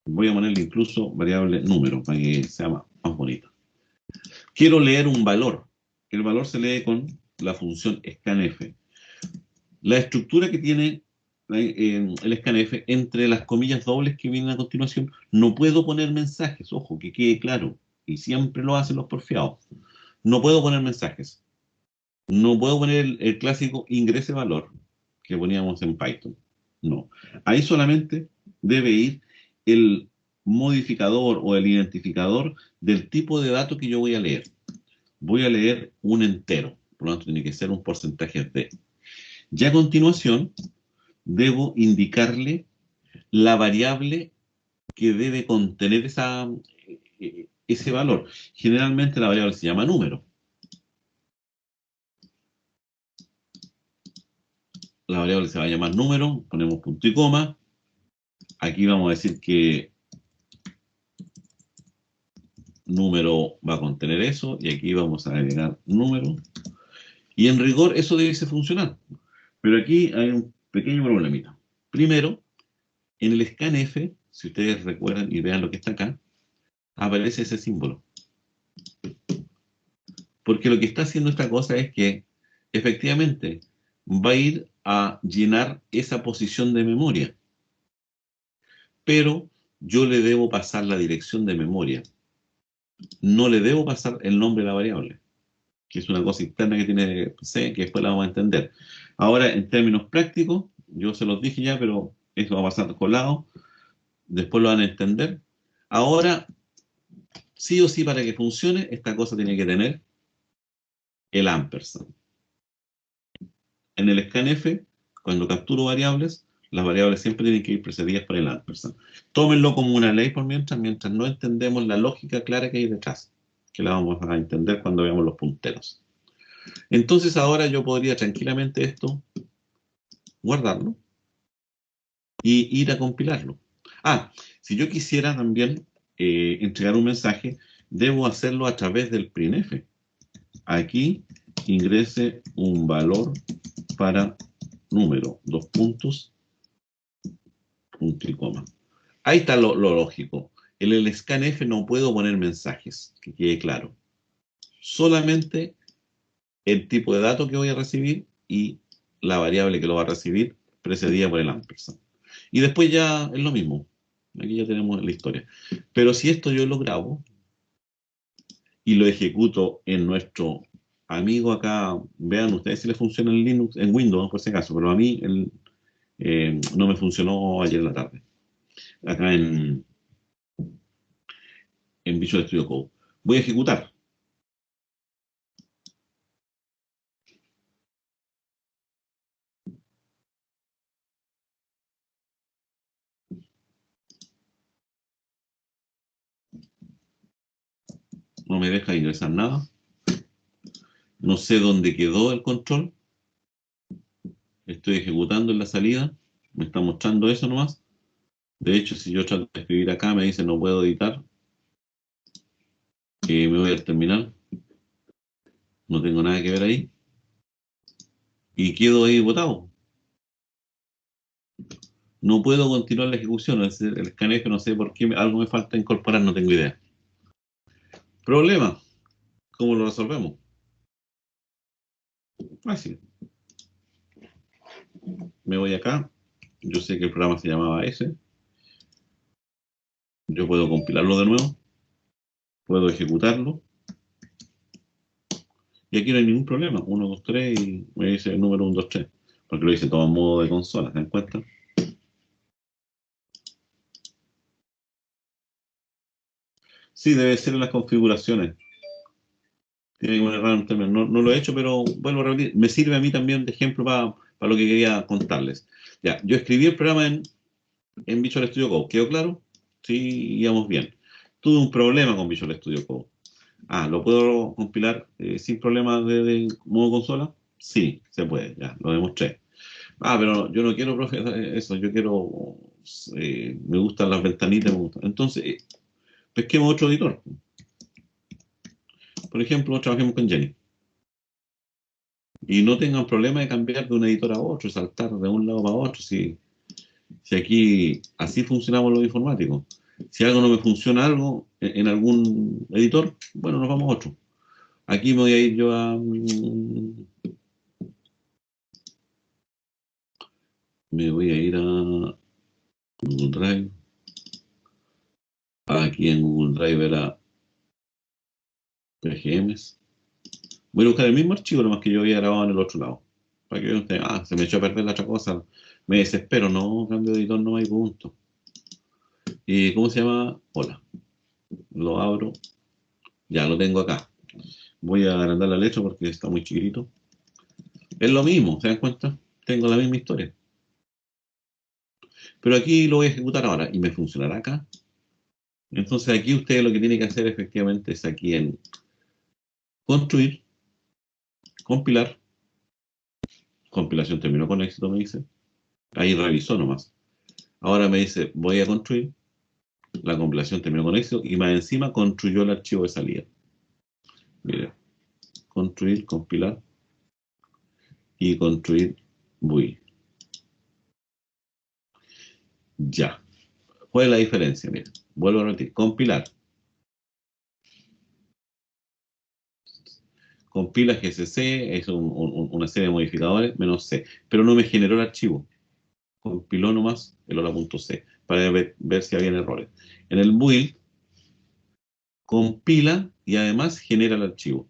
Voy a ponerle incluso variable número, para que sea más bonita. Quiero leer un valor. El valor se lee con la función scanf. La estructura que tiene el scanf, entre las comillas dobles que vienen a continuación, no puedo poner mensajes. Ojo, que quede claro. Y siempre lo hacen los porfiados. No puedo poner mensajes. No puedo poner el clásico ingrese valor que poníamos en Python. No. Ahí solamente debe ir el modificador o el identificador del tipo de dato que yo voy a leer. Voy a leer un entero. por lo tanto tiene que ser un porcentaje de. Y a continuación, debo indicarle la variable que debe contener ese valor. Generalmente la variable se llama número. La variable se va a llamar número, ponemos punto y coma. Aquí vamos a decir que número va a contener eso, y aquí vamos a agregar número. Y en rigor eso debe funcionar. Pero aquí hay un pequeño problemita. Primero, en el scanf, si ustedes recuerdan y vean lo que está acá, aparece ese símbolo. Porque lo que está haciendo esta cosa es que efectivamente va a ir a llenar esa posición de memoria. Pero yo le debo pasar la dirección de memoria. No le debo pasar el nombre de la variable, que es una cosa interna que tiene C, que después la vamos a entender. Ahora, en términos prácticos, yo se los dije ya, pero eso va a pasar colado. Después lo van a entender. Ahora, sí o sí, para que funcione, esta cosa tiene que tener el ampersand. En el scanf, cuando capturo variables, las variables siempre tienen que ir precedidas por el ampersand. Tómenlo como una ley por mientras no entendemos la lógica clara que hay detrás, que la vamos a entender cuando veamos los punteros. Entonces ahora yo podría tranquilamente esto guardarlo y ir a compilarlo. Si yo quisiera también entregar un mensaje, debo hacerlo a través del printf. Aquí ingrese un valor para número, dos puntos, punto y coma. Ahí está lo lógico. En el scanf no puedo poner mensajes, que quede claro. Solamente el tipo de dato que voy a recibir y la variable que lo va a recibir precedida por el ampersand. Y después ya es lo mismo. Aquí ya tenemos la historia. Pero si esto yo lo grabo y lo ejecuto en nuestro amigo acá, vean ustedes si le funciona en Linux, en Windows, por si acaso, pero a mí no me funcionó ayer en la tarde. Acá en Visual Studio Code. Voy a ejecutar. No me deja ingresar nada. No sé dónde quedó el control. Estoy ejecutando en la salida. Me está mostrando eso nomás. De hecho, si yo trato de escribir acá, me dice no puedo editar. Me voy al terminal. No tengo nada que ver ahí. Y quedo ahí botado. No puedo continuar la ejecución. El scanf no sé por qué algo me falta incorporar, no tengo idea. Problema. ¿Cómo lo resolvemos? Fácil. Me voy acá. Yo sé que el programa se llamaba ese. Yo puedo compilarlo de nuevo. Puedo ejecutarlo. Y aquí no hay ningún problema. 1, 2, 3 y me dice el número 1, 2, 3. Porque lo hice todo en modo de consola, ¿se dan cuenta? Sí, debe ser en las configuraciones. Tiene que poner un término. No lo he hecho, pero vuelvo a repetir. Me sirve a mí también de ejemplo para lo que quería contarles. Ya, yo escribí el programa en Visual Studio Code. ¿Quedó claro? Sí, íbamos bien. Tuve un problema con Visual Studio Code. ¿Lo puedo compilar sin problema de modo consola? Sí, se puede, ya, lo demostré. Pero yo no quiero, profe, eso, yo quiero, me gustan las ventanitas, me gustan. Entonces, pesquemos otro editor. Por ejemplo, trabajemos con Jenny. Y no tengan problema de cambiar de un editor a otro, saltar de un lado para otro, si aquí así funcionamos los informáticos. Si algo no me funciona algo en algún editor, bueno, nos vamos a otro. Aquí me voy a ir yo a... Me voy a ir a Google Drive. Aquí en Google Drive era PGMs. Voy a buscar el mismo archivo, nomás que yo había grabado en el otro lado. Para que vean ustedes, se me echó a perder la otra cosa. Me desespero, no, cambio de editor, no hay punto. ¿Y cómo se llama? Hola. Lo abro. Ya lo tengo acá. Voy a agrandar la letra porque está muy chiquitito. Es lo mismo, ¿se dan cuenta? Tengo la misma historia. Pero aquí lo voy a ejecutar ahora y me funcionará acá. Entonces aquí ustedes lo que tienen que hacer efectivamente es aquí en construir, compilar. Compilación terminó con éxito, me dice. Ahí revisó nomás. Ahora me dice, voy a construir. La compilación terminó con éxito y más encima construyó el archivo de salida. Mira, construir, compilar y construir build. Ya. ¿Cuál es la diferencia? Mira, vuelvo a repetir. Compilar. Compila GCC, es una serie de modificadores, menos C. Pero no me generó el archivo. Compiló nomás el hola.c para ver si había errores. En el build, compila y además genera el archivo.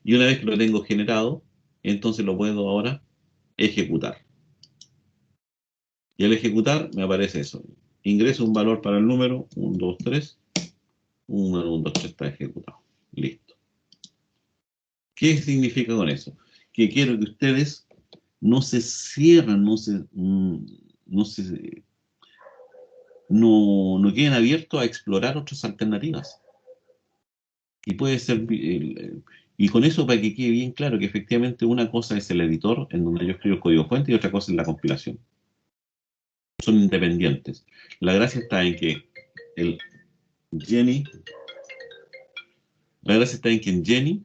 Y una vez que lo tengo generado, entonces lo puedo ahora ejecutar. Y al ejecutar me aparece eso. Ingreso un valor para el número 1, 2, 3. 1, 2, 3 está ejecutado. Listo. ¿Qué significa con eso? Que quiero que ustedes no se cierran, no queden abiertos a explorar otras alternativas. Y puede ser, y con eso para que quede bien claro que efectivamente una cosa es el editor, en donde yo escribo el código fuente, y otra cosa es la compilación. Son independientes. La gracia está en que el Jenny, la gracia está en que en Jenny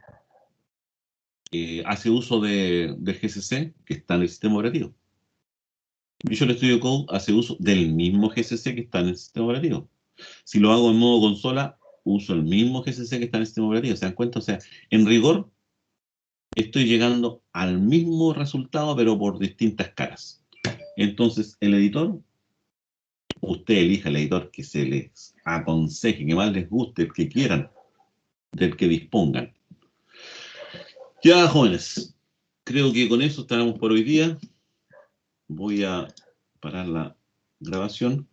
hace uso del GCC que está en el sistema operativo. Visual Studio Code hace uso del mismo GCC que está en el sistema operativo. Si lo hago en modo consola, uso el mismo GCC que está en el sistema operativo. ¿Se dan cuenta? O sea, en rigor, estoy llegando al mismo resultado, pero por distintas caras. Entonces, el editor, usted elija el editor que se les aconseje, que más les guste, el que quieran, del que dispongan. Ya, jóvenes, creo que con eso estaremos por hoy día. Voy a parar la grabación.